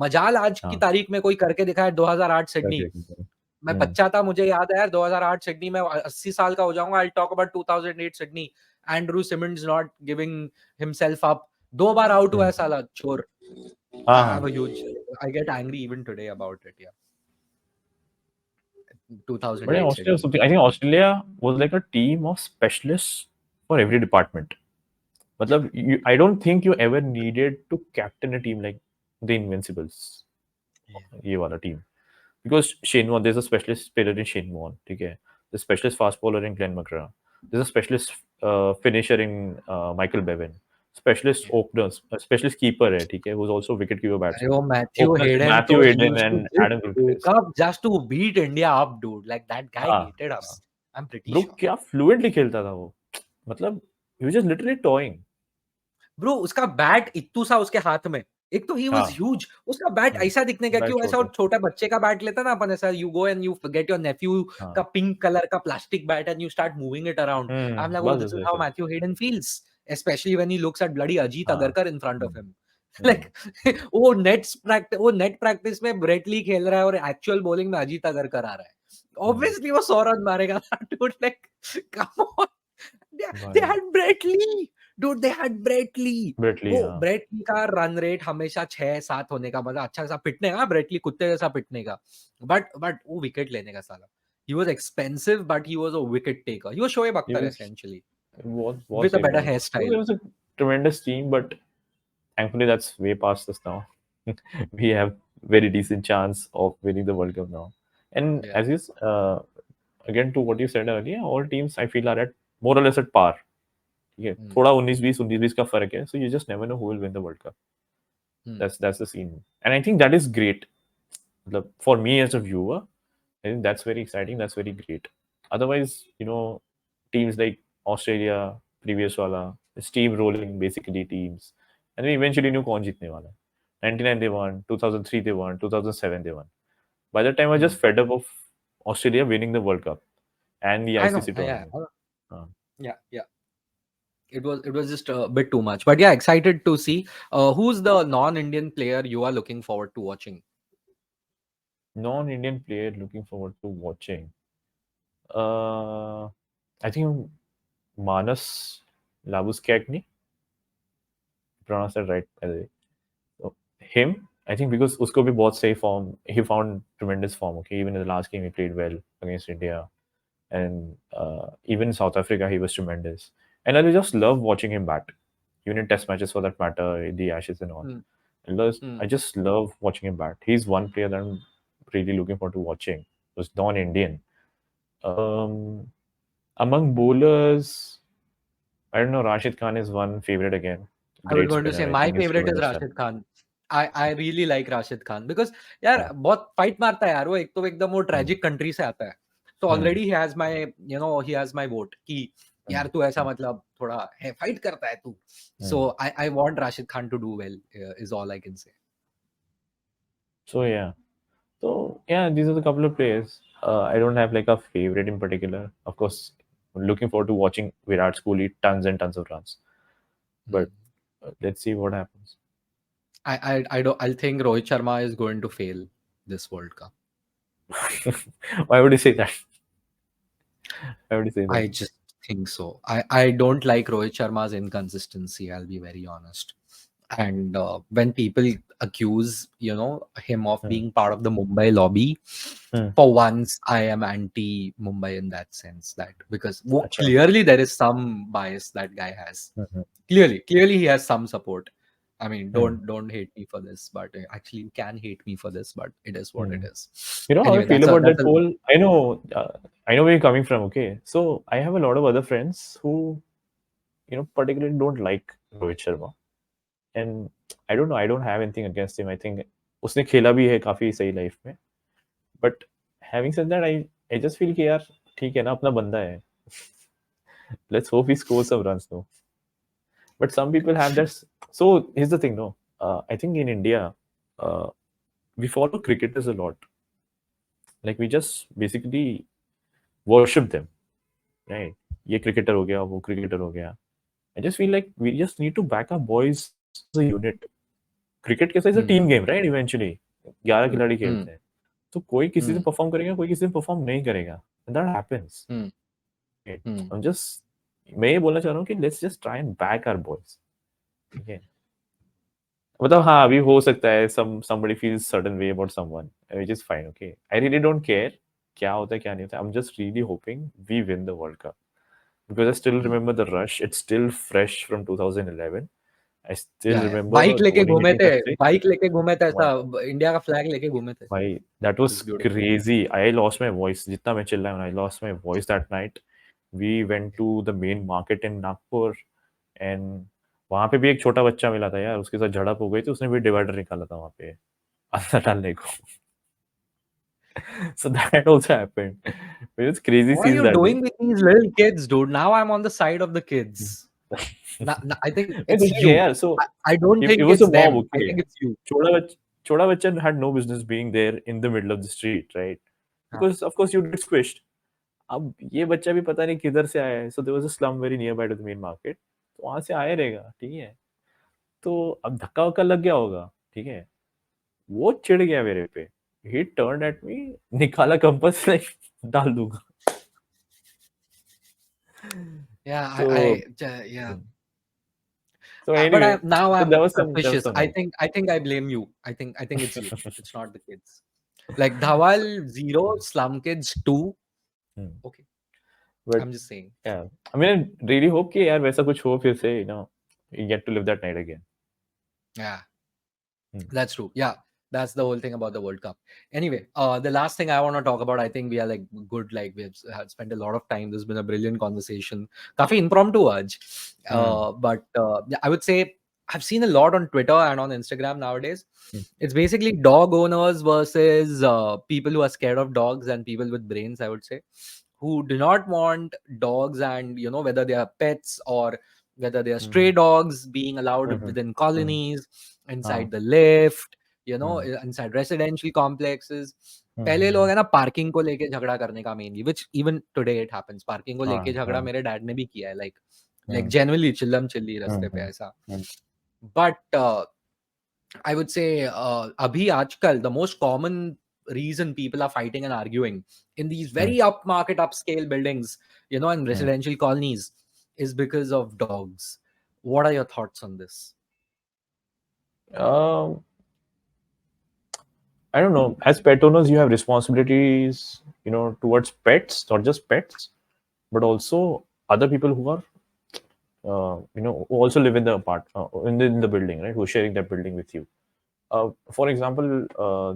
मजाल आज की हाँ. तारीख में कोई करके दिखाए 2008 Sydney. Correct. मैं Hmm. बच्चा था, मुझे याद है यार 2008 सिडनी में 80 साल का हो जाऊंगा. I talk about 2008 Sydney. Andrew Symonds not giving himself up. 2 bar out हुआ Hmm. है साला चोर. हाँ, I have हाँ. a huge, I get angry even today about it. Yeah, But in 2008 Australia, Sydney. something I think Australia was like a team of specialists for every department. मतलब I don't think you ever needed to captain a team like the Invincibles, Yeah. ये वाला team. Because Shane Warne, there's a specialist spinner in Shane Warne, ठीक है. There's a specialist fast bowler in Glenn McGrath. There's a specialist finisher in Michael Bevan. Specialist Yeah. openers, a specialist keeper है, ठीक है, who's also wicket keeper अरे batsman. वो Matthew Openers Hayden Matthew तो Hayden used to and just Adam wake Gilchrist. up just to beat India up, dude. Like that guy हाँ, hated us. I'm pretty bro sure. क्या fluently खेलता था वो. मतलब he was just literally toying. Bro उसका bat इत्तू सा उसके हाथ में. एक तो ही वाज हाँ. ह्यूज. उसका बैट ऐसा दिखने का, बैट क्यों ऐसा, छोटा. और छोटा बच्चे का बैट लेता ना अपन ऐसा, you go and you get your nephew का हाँ. पिंक कलर का plastic bat and you start moving it around. I am like, oh, बस this बस is how वैसे. Matthew Hayden feels, especially when he looks at bloody Ajit हाँ. Agarkar in front of hmm, him. Hmm, Like वो net practice में Brett Lee खेल रहा है और एक्चुअल बॉलिंग में अजीत अगरकर आ रहा है. Obviously वो 100 रन मारेगा. Dude, like, come on. They भाई. had Brett Lee. dude, they had Brett Lee. Brett Lee, वो हाँ. ब्रेट ली का रन रेट हमेशा 6-7 होने का, मतलब अच्छा सा पिटने का, ब्रेट ली कुत्ते जैसा पिटने का, बट वो विकेट लेने का साला. He was expensive, but he was a wicket taker. He was Shoaib He Akhtar was essentially was with a he better was. So hairstyle. it was a tremendous team, but thankfully that's way past us now. We have very decent chance of winning the World Cup now. And Yeah. as is again to what you said earlier, all teams I feel are at more or less at par. Yeah, थोड़ा 19-20 का फर्क है. So you just never know who will win the World Cup. That's the scene, and I think that is great. For me as a viewer, I think that's very exciting. That's very great. Otherwise, teams like Australia, previous wala, steamrolling basically teams, and we eventually knew कौन जीतने वाला. 99 they won, 2003 they won, 2007 they won. By that time, I was just fed up of Australia winning the World Cup and the I know. ICC Yeah. tournament. Uh, Yeah. It was just a bit too much. But yeah, excited to see. Who's the non-Indian player you are looking forward to watching? Non-Indian player looking forward to watching. Uh, I think Manas Labuskagni, pronounced that right by the way. So him, I think because usko bhi bahut safe form, he found tremendous form. Okay, even in the last game he played well against India, and even in South Africa he was tremendous. And I just love watching him bat, even in Test matches for that matter, the Ashes and all. Hmm. I just love watching him bat. He's one player that I'm really looking forward to watching. Who's non-Indian. Among bowlers, I don't know. Rashid Khan is one favorite again. I was Great going to spinner. say I my think he's favorite is tremendous talent. Rashid Khan. I really like Rashid Khan because यार बहुत fight मारता है यार वो. एक तो एकदम वो ट्रेजिक कंट्री से आता है, तो already he has my vote कि यार तू ऐसा मतलब थोड़ा है, फाइट करता है तू. So I want Rashid Khan to do well, is all I can say. So yeah, these are the couple of players. I don't have like a favorite in particular. Of course, I'm looking forward to watching Virat Kohli tons and tons of runs. But let's see what happens. I think Rohit Sharma is going to fail this World Cup. Why would you say that? Why would you say that? I just think so. I don't like Rohit Sharma's inconsistency, I'll be very honest. And when people accuse him of being part of the Mumbai lobby, for once I am anti Mumbai in that sense, that because clearly there is some bias that guy has. Clearly he has some support. I mean, don't hate me for this, but actually you can hate me for this, but it is what it is. You know how I Anyway, feel about that poll? I know where you're coming from. Okay, so I have a lot of other friends who, particularly don't like Rohit Sharma, and I don't know. I don't have anything against him. I think उसने खेला भी है काफी सही life में. But having said that, I just feel कि यार ठीक है ना, अपना बंदा है. Let's hope he scores some runs though. But some people have that. So here's the thing, no. I think in India, we follow cricketers a lot. Like we just basically worship them, right? ये cricketer हो गया, वो cricketer हो गया. I just feel like we just need to back our boys as a unit. Cricket कैसा is a team game, right? Eventually, 11 खिलाड़ी खेलते हैं. तो कोई किसी दिन परफॉर्म करेगा, कोई किसी दिन परफॉर्म नहीं करेगा. And that happens. I'm just मैं ये बोलना चाह रहा हूँ कि let's just try and back our boys. Okay. मतलब हाँ अभी हो सकता है somebody feels certain way about someone, which is fine. Okay, I really don't care क्या होता है क्या नहीं होता है. I'm just really hoping we win the World Cup because I still remember the rush. It's still fresh from 2011. I still remember bike लेके Dhoni घूमे hitting थे, that six. ऐसा इंडिया का फ्लैग लेके घूमे थे. भाई that was crazy. I lost my voice जितना मैं चिल्ला I lost my voice that night. We went to the main market in Nagpur and वहां पे भी एक छोटा बच्चा मिला था यार, उसके साथ झड़प हो गई थी, उसने भी डिवाइडर निकाला था वहां पे अंदर डालने को. So that also happened. It was crazy What are scenes you that day. doing with these little kids, dude? Now I'm on the side of the kids. I think नहीं it's कुछ नहीं है you. यार. So I don't it think was a it's mob. them. I Okay, think it's you. छोटा बच्चा had no business being there in the middle of the street, right? Because of course you get squished. अब ये बच्चा भी पता नहीं किधर से आया है. So there was a slum very nearby to the main market. तो वहां से आया रहेगा, ठीक है. तो अब धक्का वक्का लग गया होगा, ठीक है. वो चिढ़ गया मेरे पे. He turned at me, निकाला कंपास लाइक डाल दूंगा. Yeah, So yeah. So But anyway, now so I'm there was suspicious. some I think I blame you. I think it's you. It's not the kids. Like Dhawal 0, Slum Kids 2. Hmm. Okay, But I'm just saying. yeah, I mean, I really hope कि यार वैसा कुछ हो फिर से, you get to live that night again. Yeah, Hmm. that's true. Yeah, that's the whole thing about the World Cup. Anyway, the last thing I want to talk about, I think we are like good. Like we've had spent a lot of time. This has been a brilliant conversation. काफी impromptu आज. But yeah, I would say I've seen a lot on Twitter and on Instagram nowadays. Hmm. It's basically dog owners versus people who are scared of dogs and people with brains, I would say, who do not want dogs, and whether they are pets or whether they are stray Hmm. dogs being allowed Hmm. within Hmm. colonies, हाँ. inside the lift, Hmm. inside residential complexes. पहले लोग Hmm. है ना parking को लेके झगड़ा करने का mainly, which even today it happens. Parking को लेके हाँ. झगड़ा हाँ. मेरे डैड ने भी किया है, like Hmm. genuinely चिल्लम चिल्ली Hmm. रास्ते पे Hmm. ऐसा. Hmm. But I would say abhi aajkal, the most common reason people are fighting and arguing in these Hmm. very upmarket, upscale buildings, and Hmm. residential colonies is because of dogs. What are your thoughts on this? Um, I don't know. As pet owners, you have responsibilities, towards pets, not just pets, but also other people who are, who also live in the in the building, right? Who are sharing that building with you. For example,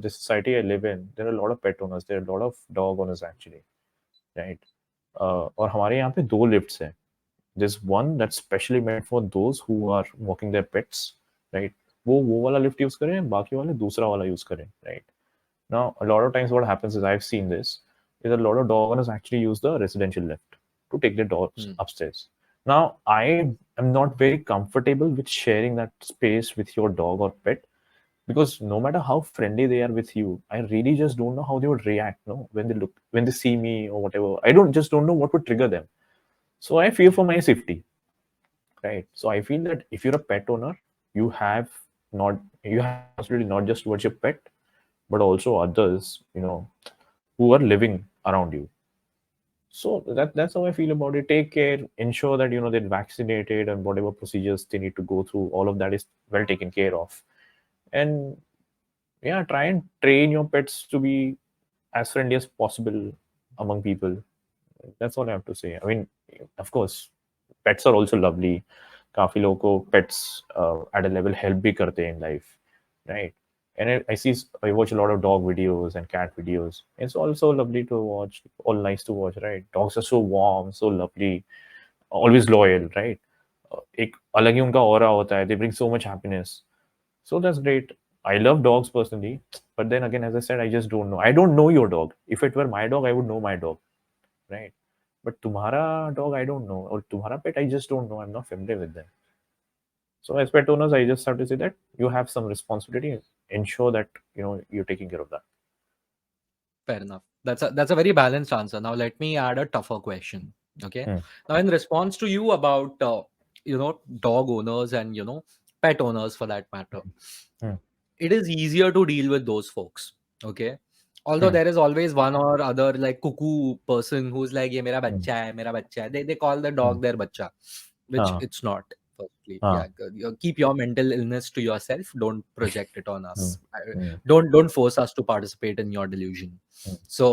the society I live in, there are a lot of pet owners. There are a lot of dog owners actually, right? और हमारे यहाँ पे दो lifts हैं. There's one that's specially meant for those who are walking their pets, right? वो वाला lift use करें, बाकी वाले दूसरा वाला यूज करें, right? Now, a lot of times what happens is I've seen this is a lot of dog owners actually use the residential lift to take their dogs Hmm. upstairs. Now, I am not very comfortable with sharing that space with your dog or pet because no matter how friendly they are with you, I really just don't know how they would react, no, when they see me or whatever. I don't know what would trigger them. So I fear for my safety, right? So I feel that if you're a pet owner, you have not you have responsibility not just towards your pet, but also others, who are living around you. So that's how I feel about it. Take care, ensure that they're vaccinated and whatever procedures they need to go through, all of that is well taken care of. And yeah, try and train your pets to be as friendly as possible among people. That's all I have to say. I mean, of course, pets are also lovely. काफी लोगों को pets at a level help भी करते हैं in life, right? And I watch a lot of dog videos and cat videos. It's also lovely to watch, all nice to watch, right? Dogs are so warm, so lovely, always loyal, right? एक अलग ही उनका aura होता है. They bring so much happiness. So that's great. I love dogs personally, but then again, as I said, I just don't know. I don't know your dog. If it were my dog, I would know my dog, right? But तुम्हारा dog, I don't know, or तुम्हारा pet, I just don't know. I'm not familiar with them. So as pet owners, I just have to say that you have some responsibility. Ensure that you're taking care of that. Fair enough. That's a very balanced answer. Now let me add a tougher question. Okay. Hmm. Now in response to you about dog owners and pet owners for that matter, Hmm. it is easier to deal with those folks. Okay. Although Hmm. there is always one or other like cuckoo person who's like, ye mera Hmm. bachcha hai, mera bachcha hai. They call the Hmm. dog their bachcha, which हाँ. it's not. Firstly, हाँ. yeah, keep your mental illness to yourself. Don't project it on Hmm. us. Hmm. Don't force us to participate in your delusion. Hmm. So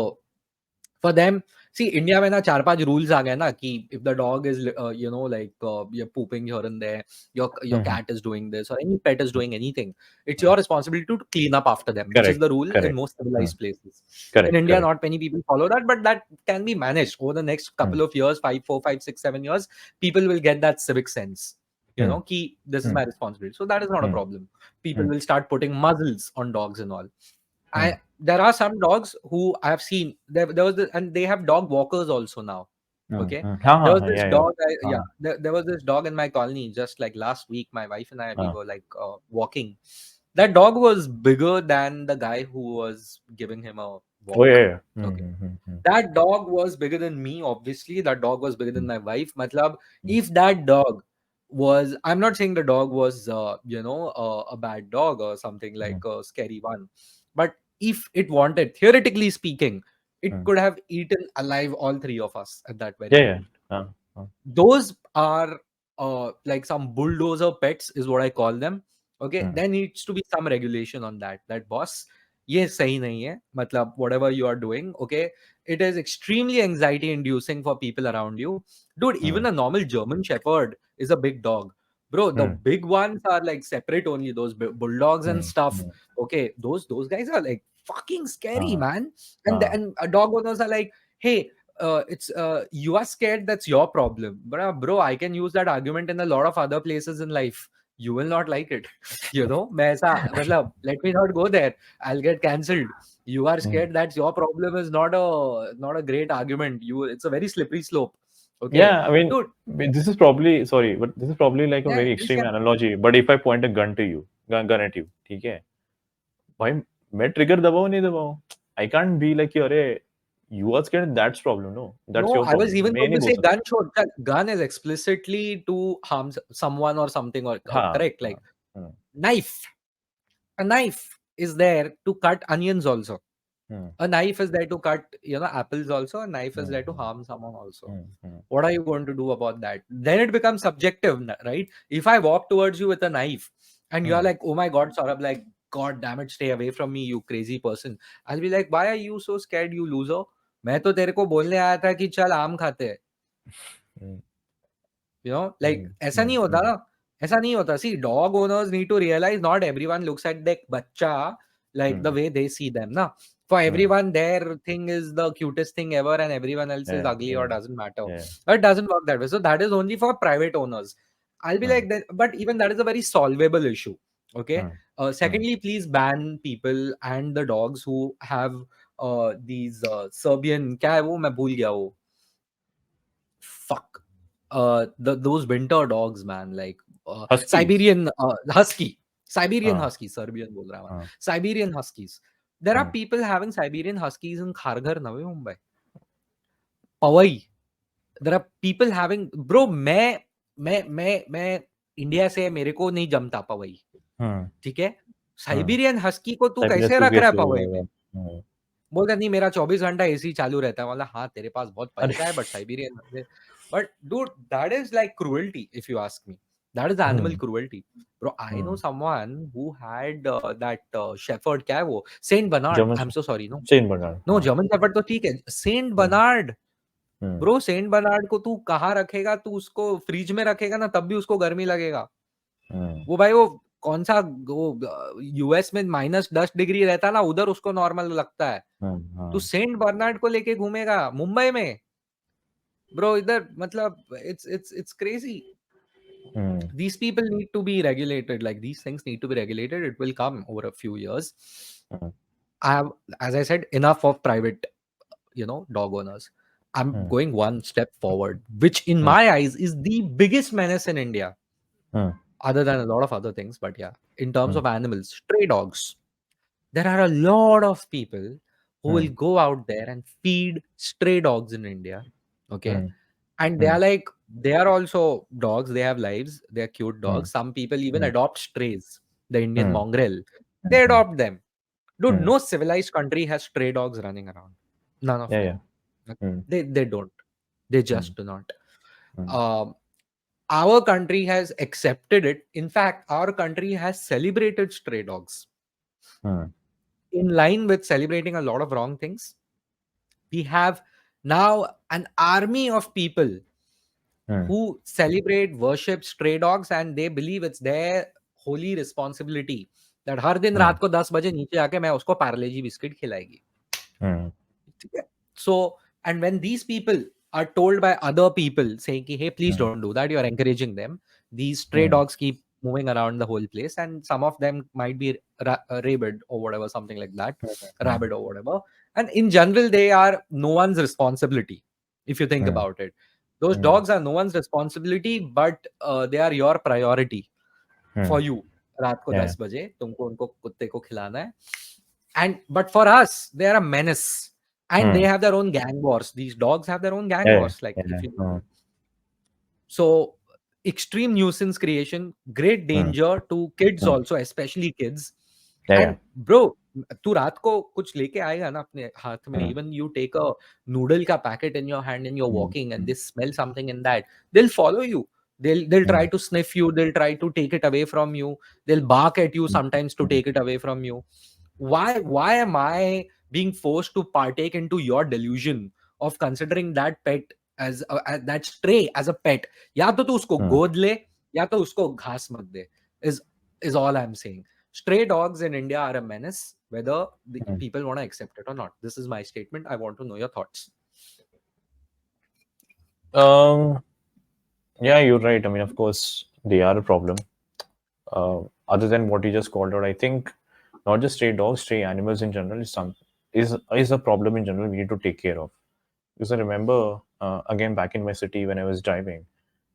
for them, see, India में ना 4-5 rules आ गए ना कि if the dog is you're pooping here and there, your Hmm. cat is doing this or any pet is doing anything, it's your responsibility to clean up after them, which is Correct. the rule in Correct. most Hmm. civilized places. In Correct. India, Correct. not many people follow that, but that can be managed over the next Hmm. couple of years, 5, 4, 5, 6, 7 years. People will get that civic sense. Hmm. Ki this is Hmm. my responsibility. So that is not a Hmm. problem. People Hmm. will start putting muzzles on dogs and all. Hmm. There are some dogs who I have seen there was and they have dog walkers also now. Hmm. Okay, Hmm. हाँ there हाँ was हाँ, this yeah, yeah. dog. Yeah, हाँ. there was this dog in my colony just like last week. My wife and I, we हाँ. were like walking. That dog was bigger than the guy who was giving him a Oh yeah, walk. yeah. Hmm. Okay, Hmm. Hmm. Hmm. that dog was bigger than me. Obviously, that dog was bigger than Hmm. my wife. Matlab, Hmm. if that dog was, I'm not saying the dog was, a bad dog or something Hmm. like a scary one, but if it wanted, theoretically speaking, it Hmm. could have eaten alive all three of us at that very Yeah, yeah. moment. हाँ. हाँ. Those are like some bulldozer pets is what I call them. Okay, Hmm. there needs to be some regulation on that. That boss, ये सही नहीं है. मतलब whatever you are doing, okay, it is extremely anxiety inducing for people around you. Dude, Hmm. even a normal German Shepherd is a big dog. Bro, the Hmm. big ones are like separate only, those bulldogs and Hmm. stuff. Hmm. Okay, those guys are like fucking scary, Uh, man. And uh, and dog owners are like, hey, it's you are scared, that's your problem. But bro, I can use that argument in a lot of other places in life. You will not like it. You know, मैं ऐसा मतलब, let me not go there, I'll get cancelled. You are hmm. scared, that's your problem is not a great argument. It's a very slippery slope. Okay, Yeah, I mean, dude. this is probably sorry, but this is probably like a Yeah, very you extreme can. analogy. But if I point a gun to you, gun at you, ठीक है, भाई मैं trigger दबाऊं नहीं दबाऊं, I can't be like अरे you are scared, that's problem, no, that's No, your I was problem. even मैं going नहीं to बोल say सकता. gun shot. Gun is explicitly to harm someone or something, or हाँ, correct. हाँ, Like hmm, knife. A knife is there to cut onions also. Hmm, A knife is there to cut, apples also. A knife is hmm, there to harm someone also. Hmm, What are you going to do about that? Then it becomes subjective, right? If I walk towards you with a knife and you're hmm, like, oh my God, Saurabh, like, God damn it, stay away from me, you crazy person. I'll be like, why are you so scared, you loser? मैं तो तेरे को बोलने आया था कि चल आम खाते हैं. हम्म, Like, हम्म, ऐसा नहीं होता ना. ऐसा नहीं होता. See, dog owners need to realize not everyone looks at their bacha like the hmm, way they see them, na. For hmm, everyone, their thing is the cutest thing ever, and everyone else is yeah, ugly or yeah, doesn't matter. yeah, But it doesn't work that way. So that is only for private owners. I'll be hmm, like that, but even that is a very solvable issue. Okay. Hmm, hmm, Secondly, please ban people and the dogs who have these Serbian. क्या है वो? मैं भूल गया वो. Fuck. Those winter dogs, man, like Huskies, Siberian husky. Siberian हाँ, husky, Serbian बोल रहा मैं. हाँ, Siberian huskies. There are hmm, people having Siberian huskies in Kharghar, Navi Mumbai. Powai. There are people having, bro, मैं India से, मेरे को नहीं जमता पवई. हम्म, ठीक है. हम्म, साइबेरियन हस्की को तू Cypress कैसे तू रख रहा है कैसे पवई में? हम्म, बोलता नहीं, मेरा 24 घंटा एसी चालू रहता है. मतलब हाँ, तेरे पास बहुत अरे पैसा है, but Siberian. But dude, that is like cruelty, if you ask me. That is animal hmm, cruelty. Bro, I know hmm, someone who had that shepherd. क्या है वो? Saint Bernard. German I'm so sorry, no. Saint Bernard No, हाँ German shepherd तो ठीक है. Saint हम्म, Bernard. हम्म, Bro, Saint Bernard को तू कहाँ रखेगा? तू उसको फ्रिज में रखेगा ना, तब भी उसको गर्मी लगेगा. हम्म, वो भाई, वो कौन सा वो यूएस में -10 डिग्री रहता है ना, उधर उसको नॉर्मल लगता है. तू हाँ सेंट बर्नार्ड को लेके घूमेगा मुंबई में. ब्रो, इधर मतलब it's crazy. Hmm, These people need to be regulated. Like, these things need to be regulated. It will come over a few years. Hmm, I have, as I said, enough of private, dog owners. I'm hmm, going one step forward, which in hmm, my eyes is the biggest menace in India, hmm, other than a lot of other things. But yeah, in terms hmm, of animals, stray dogs. There are a lot of people who will hmm, go out there and feed stray dogs in India. Okay. Hmm, And hmm, they are also dogs. They have lives. They're cute hmm, dogs. Some people even hmm, adopt strays. The Indian hmm, mongrel. Hmm, They adopt them. Dude, hmm, no civilized country has stray dogs running around. None of या them. Hmm, They don't. They hmm, just do not. Hmm, Um, our country has accepted it. In fact, our country has celebrated stray dogs. Hmm, In line with celebrating a lot of wrong things, we have now an army of people hmm, who celebrate, worship stray dogs, and they believe it's their holy responsibility that हर दिन हम्म, रात को 10 बजे नीचे आके मैं उसको पार्ले जी biscuit खिलाएगी. हम्म, ठीक है? So, and when these people are told by other people saying कि, hey, please hmm, don't do that, you're encouraging them, these stray hmm, dogs keep moving around the whole place, and some of them might be rabid or whatever, something like that, hmm, rabid or whatever. And in general, they are no one's responsibility, if you think hmm, about it. Those hmm, dogs are no one's responsibility, but they are your priority hmm, for you. रात को या 10 बजे तुमको उनको कुत्ते को खिलाना है. And but for us, they are a menace. And they hmm, have their own gang wars. These dogs have their own gang या wars. Like, या if you हाँ so extreme nuisance creation, great hmm, danger to kids hmm, also, especially kids. या And bro, तू रात को कुछ लेके आएगा ना अपने हाथ में, हम्म, even you take a noodle का packet in your hand and you're hmm, walking and they smell something in that, they'll follow you. They'll try to sniff you, they'll try to take it away from you, they'll bark at you sometimes to take it away from you. Why am I being forced to partake into your delusion of considering that pet as that stray as a pet? या तो तू उसको गोद ले या तो उसको घास मत दे, is all I'm saying. Stray dogs in India are a menace, whether the people want to accept it or not. This is my statement. I want to know your thoughts. Yeah, you're right. I mean, of course, they are a problem. Other than what you just called out, I think not just stray dogs, stray animals in general is a problem in general we need to take care of. Because I remember again back in my city when I was driving,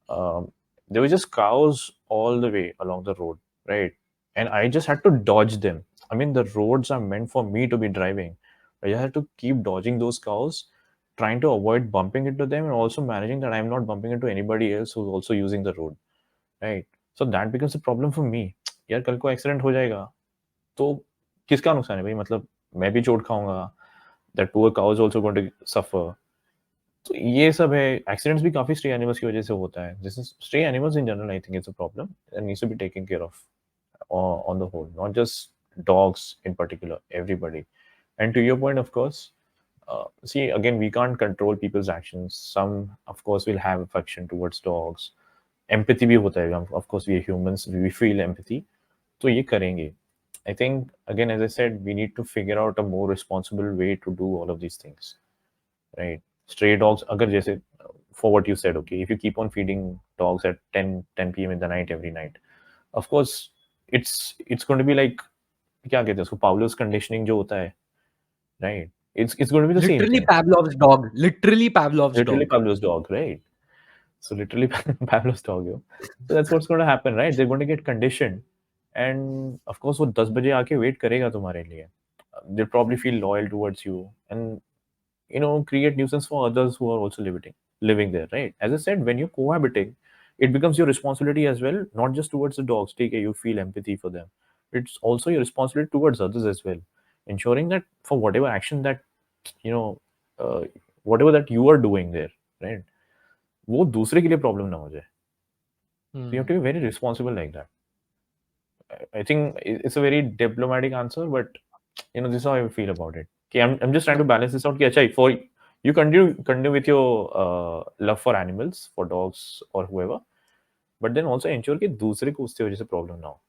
there were just cows all the way along the road, right? And I just had to dodge them. I mean, the roads are meant for me to be driving. I just had to keep dodging those cows, trying to avoid bumping into them, and also managing that I'm not bumping into anybody else who's also using the road, right? So that becomes a problem for me. यार कल को accident हो जाएगा तो किसका नुकसान है भाई? मतलब मैं भी चोट खाऊंगा, that poor cow is also going to suffer. तो ये सब है. एक्सीडेंट्स भी काफी स्ट्रे एनिमल्स की वजह से होता है. This is stray animals in general. I think it's a problem that needs to be taken care of on the whole, not just dogs in particular, everybody. And to your point, of course, see, again, we can't control people's actions. Some, of course, will have affection towards dogs. Empathy भी होता है. Of course, we are humans, we feel empathy. तो ये करेंगे. I think, again, as I said, we need to figure out a more responsible way to do all of these things, right? Stray dogs, अगर जैसे, for what you said, okay, if you keep on feeding dogs at 10 p.m. in the night every night, of course, it's going to be like, क्या कहते हैं उसको, Pavlov's conditioning जो होता है, right? It's going to be the same Literally thing. Pavlov's dog. Literally Pavlov's Literally dog. Pavlov's dog, right? So literally Pavlov's dog, yo. So that's what's going to happen, right? They're going to get conditioned, and of course, वो 10 बजे आके wait करेगा तुम्हारे लिए. They'll probably feel loyal towards you, and create nuisance for others who are also living there, right? As I said, when you're cohabiting, it becomes your responsibility as well, not just towards the dogs. Take care, you feel empathy for them. It's also your responsibility towards others as well, ensuring that for whatever action that you know, whatever that you are doing there, right? वो दूसरे के लिए problem ना हो जाए. So you have to be very responsible like that. I think it's a very diplomatic answer, but this is how I feel about it. Okay, I'm just trying to balance this out. Okay, Akshay, for you continue with your love for animals, for dogs or whoever, but then also ensure कि दूसरे को उससे वजह से problem ना हो.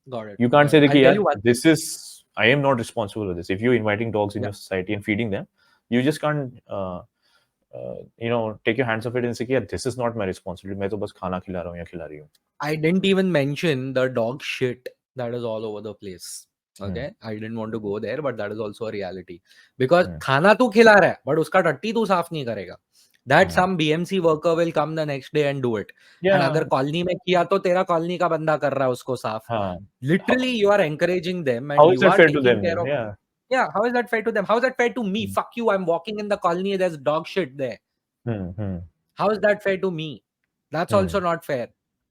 Got it. You can't say that I'll tell यार, you one this is, I am not responsible for this. If you're inviting dogs in your society and feeding them, you just can't take your hands off it and say, yeah, this is not my responsibility. मैं तो बस खाना खिला रहा हूँ या खिला रही हूँ. I didn't even mention the dog shit that is all over the place. Okay, I didn't want to go there, but that is also a reality. Because खाना तू खिला रहा है, but उसका टट्टी तू साफ नहीं करेगा. That some BMC worker will come the next day and do it. Yeah. And अगर कॉलोनी में किया तो तेरा कॉलोनी का बंदा कर रहा है उसको साफ. Literally, you are encouraging them and how is you that are fair to taking them? care of. Yeah, how is that fair to them? How is that fair to me? Fuck you, I'm walking in the colony, there's dog shit there. How is that fair to me? That's also not fair.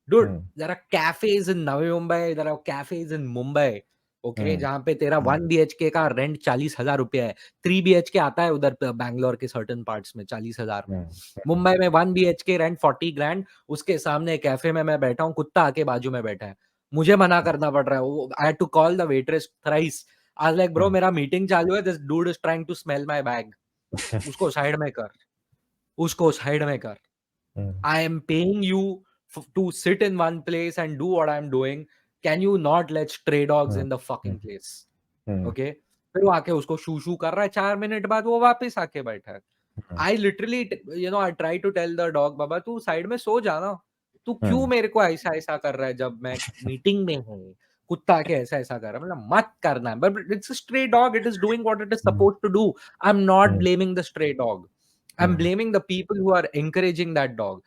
Dude, there are cafes in Navi Mumbai, there are cafes in Mumbai, okay, जहाँ पे तेरा 1 BHK का rent 40,000 रुपया है. 3 BHK आता है उधर बैंगलोर के सर्टन पार्ट्स में 40,000 में. मुंबई में 1 BHK रेंट 40 grand. उसके सामने कैफे में मैं बैठा हूँ, कुत्ता आके बाजू में बैठा है. मुझे मना करना पड़ रहा है. I had to call the waitress thrice. I was like, bro, मेरा मीटिंग चालू है. This dude is trying to smell my bag. उसको साइड में कर. उसको साइड में कर. I am paying you to sit in one place and do what I'm doing. Can you not let stray dogs in the fucking place? Okay? फिर वो आके उसको शू शू कर रहा है. 4 मिनट बाद वो वापस आके बैठा है. I literally, I try to tell the dog, बाबा तू साइड में सो जाना. तू क्यों मेरे को ऐसा ऐसा कर रहा है जब मैं मीटिंग में हूँ. कुत्ता के ऐसा ऐसा कर रहा है. मतलब मत करना. But it's a stray dog. It is doing what it is supposed to do. I'm not blaming the stray dog. I'm blaming the people who are encouraging that dog.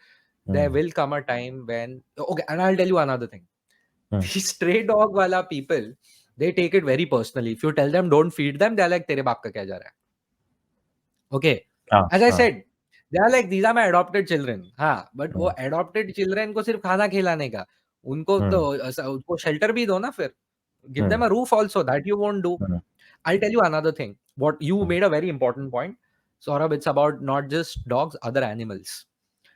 There will come a time when, okay, and I'll tell you another thing. These stray dog wala people, they take it very personally. If you tell them don't feed them, they're like, तेरे बाप का क्या जा रहा है? Okay. As I said, they are like, these are my adopted children. हाँ, but वो adopted children को सिर्फ खाना खिलाने का. उनको तो उनको shelter भी दो ना फिर. Give them a roof also. That you won't do. I'll tell you another thing. What you made a very important point. Saurabh, it's about not just dogs, other animals.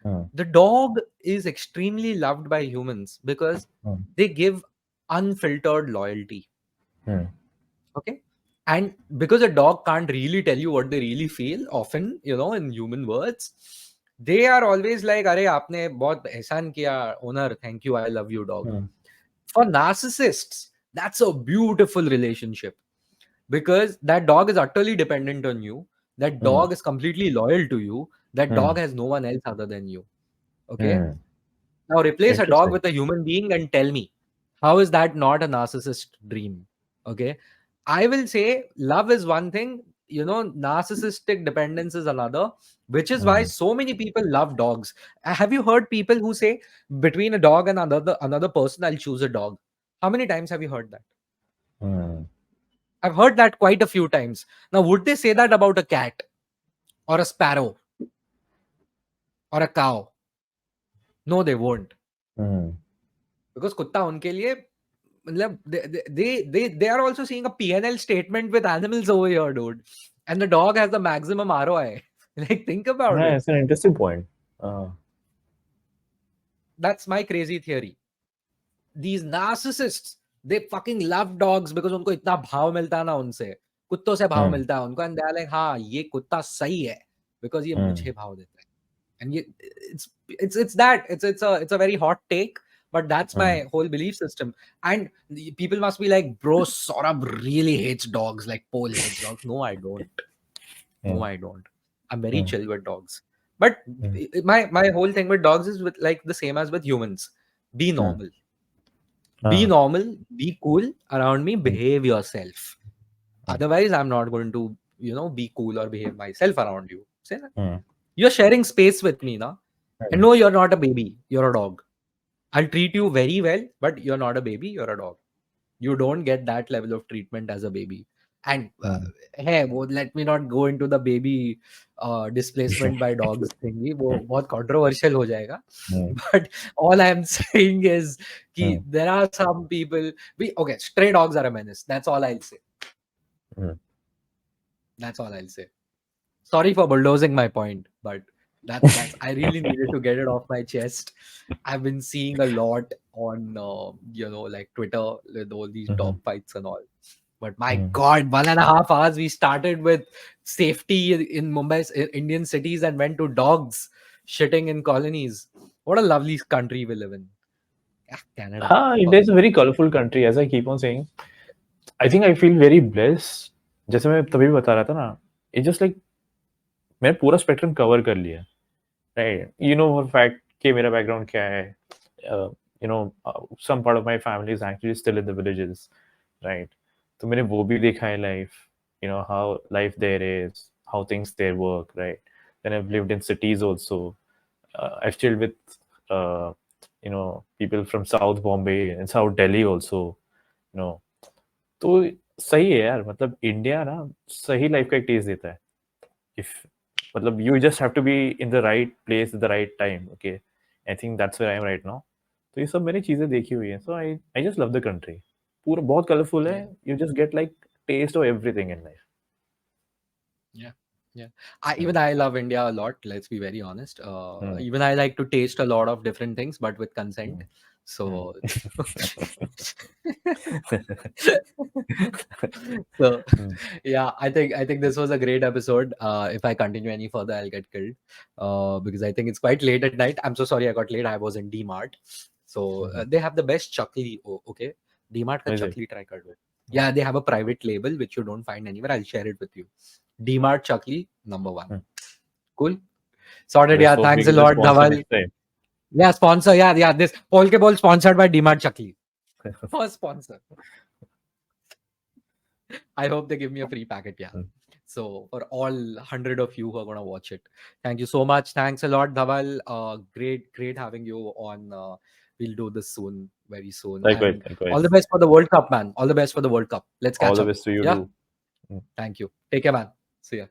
Hmm. The dog is extremely loved by humans because Hmm. they give unfiltered loyalty. Hmm. Okay. And because a dog can't really tell you what they really feel, often, in human words, they are always like, Are, aapne bahut ehsan kiya, owner, thank you, I love you, dog. Hmm. For narcissists, that's a beautiful relationship because that dog is utterly dependent on you. That Hmm. dog is completely loyal to you. That Hmm. dog has no one else other than you. Okay. Hmm. Now replace a dog Interesting. with a human being and tell me, how is that not a narcissist dream? Okay. I will say love is one thing, narcissistic dependence is another, which is why Hmm. so many people love dogs. Have you heard people who say between a dog and another person, I'll choose a dog? How many times have you heard that? Hmm. I've heard that quite a few times. Now, would they say that about a cat or a sparrow or a cow? No, they won't. Hmm. Because kutta unke liye, matlab, they are also seeing a PNL statement with animals over here, dude. And the dog has the maximum ROI. Like, think about Yeah, it. it's an interesting point. Uh, That's my crazy theory. These narcissists, they fucking love dogs because उनको इतना भाव मिलता है ना उनसे, कुत्तों से भाव hmm. मिलता है उनको, and they're like, हाँ ये कुत्ता सही है because ये Hmm. मुझे भाव देता है. And it's a very hot take, but that's Hmm. my whole belief system. And people must be like, bro, Saurabh really hates dogs, like Paul hates dogs. No, I don't. Hmm. No, I don't. I'm very Hmm. chill with dogs. But Hmm. my whole thing with dogs is with like the same as with humans. Be Hmm. normal. Be Ah. normal, be cool around me, Hmm. behave yourself. Hmm. Otherwise, I'm not going to, be cool or behave myself around you. Say that. Hmm. You're sharing space with me now. And Hmm. no, you're not a baby, you're a dog. I'll treat you very well, but you're not a baby, you're a dog. You don't get that level of treatment as a baby. And Hmm. hey, let me not go into the baby displacement by dogs thingy. वो बहुत controversial हो जाएगा. Hmm. But all I'm saying is Hmm. कि there are some people. Okay, stray dogs are a menace. That's all I'll say. Hmm. That's all I'll say. Sorry for bulldozing my point, but that's I really needed to get it off my chest. I've been seeing a lot on like Twitter with all these Mhm. dog fights and all. But my Hmm. God, 1.5 hours we started with safety in Mumbai's Indian cities and went to dogs shitting in colonies. What a lovely country we live in. Canada. हाँ, Fuck India is a you. very colorful country, as I keep on saying. I think I feel very blessed. जैसे मैं तभी बता रहा था ना, it's just like मैंने पूरा स्पेक्ट्रम कवर कर लिया, right? You know for fact कि मेरा बैकग्राउंड क्या है. Some part of my family is actually still in the villages, right? तो मैंने वो भी देखा है life, how life there is, how things there work, right? Then I've lived in cities also. I've chilled with people from South Bombay and South Delhi also, you know. तो सही है यार, मतलब इंडिया ना सही लाइफ का एक test देता है. इफ मतलब you just have to be in the right place at the right time. Okay, I think that's where I am right now. तो ये सब मैंने चीजें देखी हुई है. So I I just love the country. पूरा बहुत कलरफुल है. Yeah. You just get like taste of everything in life. Yeah. Yeah. Even I love India a lot. Let's be very honest. Hmm. Even I like to taste a lot of different things, but with consent. Hmm. So, so Hmm. yeah, I think this was a great episode. If I continue any further, I'll get killed. Because I think it's quite late at night. I'm so sorry I got late. I was in D-Mart. So Mhm. they have the best chakli. Okay, D-Mart ka Is it? chakli try kar do. Yeah, they have a private label which you don't find anywhere. I'll share it with you. D-Mart chakli #1. Hmm. Cool. Sorted. We're Yeah, supposed to thanks a give the lot, sponsor Dhaval. next time. Yeah, sponsor. Yeah. This Pol ke Bol sponsored by D-Mart chakli. First sponsor. I hope they give me a free packet. Yeah. Hmm. So for all 100 of you who are gonna watch it, thank you so much. Thanks a lot, Dhaval. Great having you on. We'll do this soon, very soon. Likewise, And all the likewise. best for the World Cup, man. All the best for the World Cup. Let's All catch the up. best to you Yeah. too. Hmm. Thank you. Take care, man. See ya.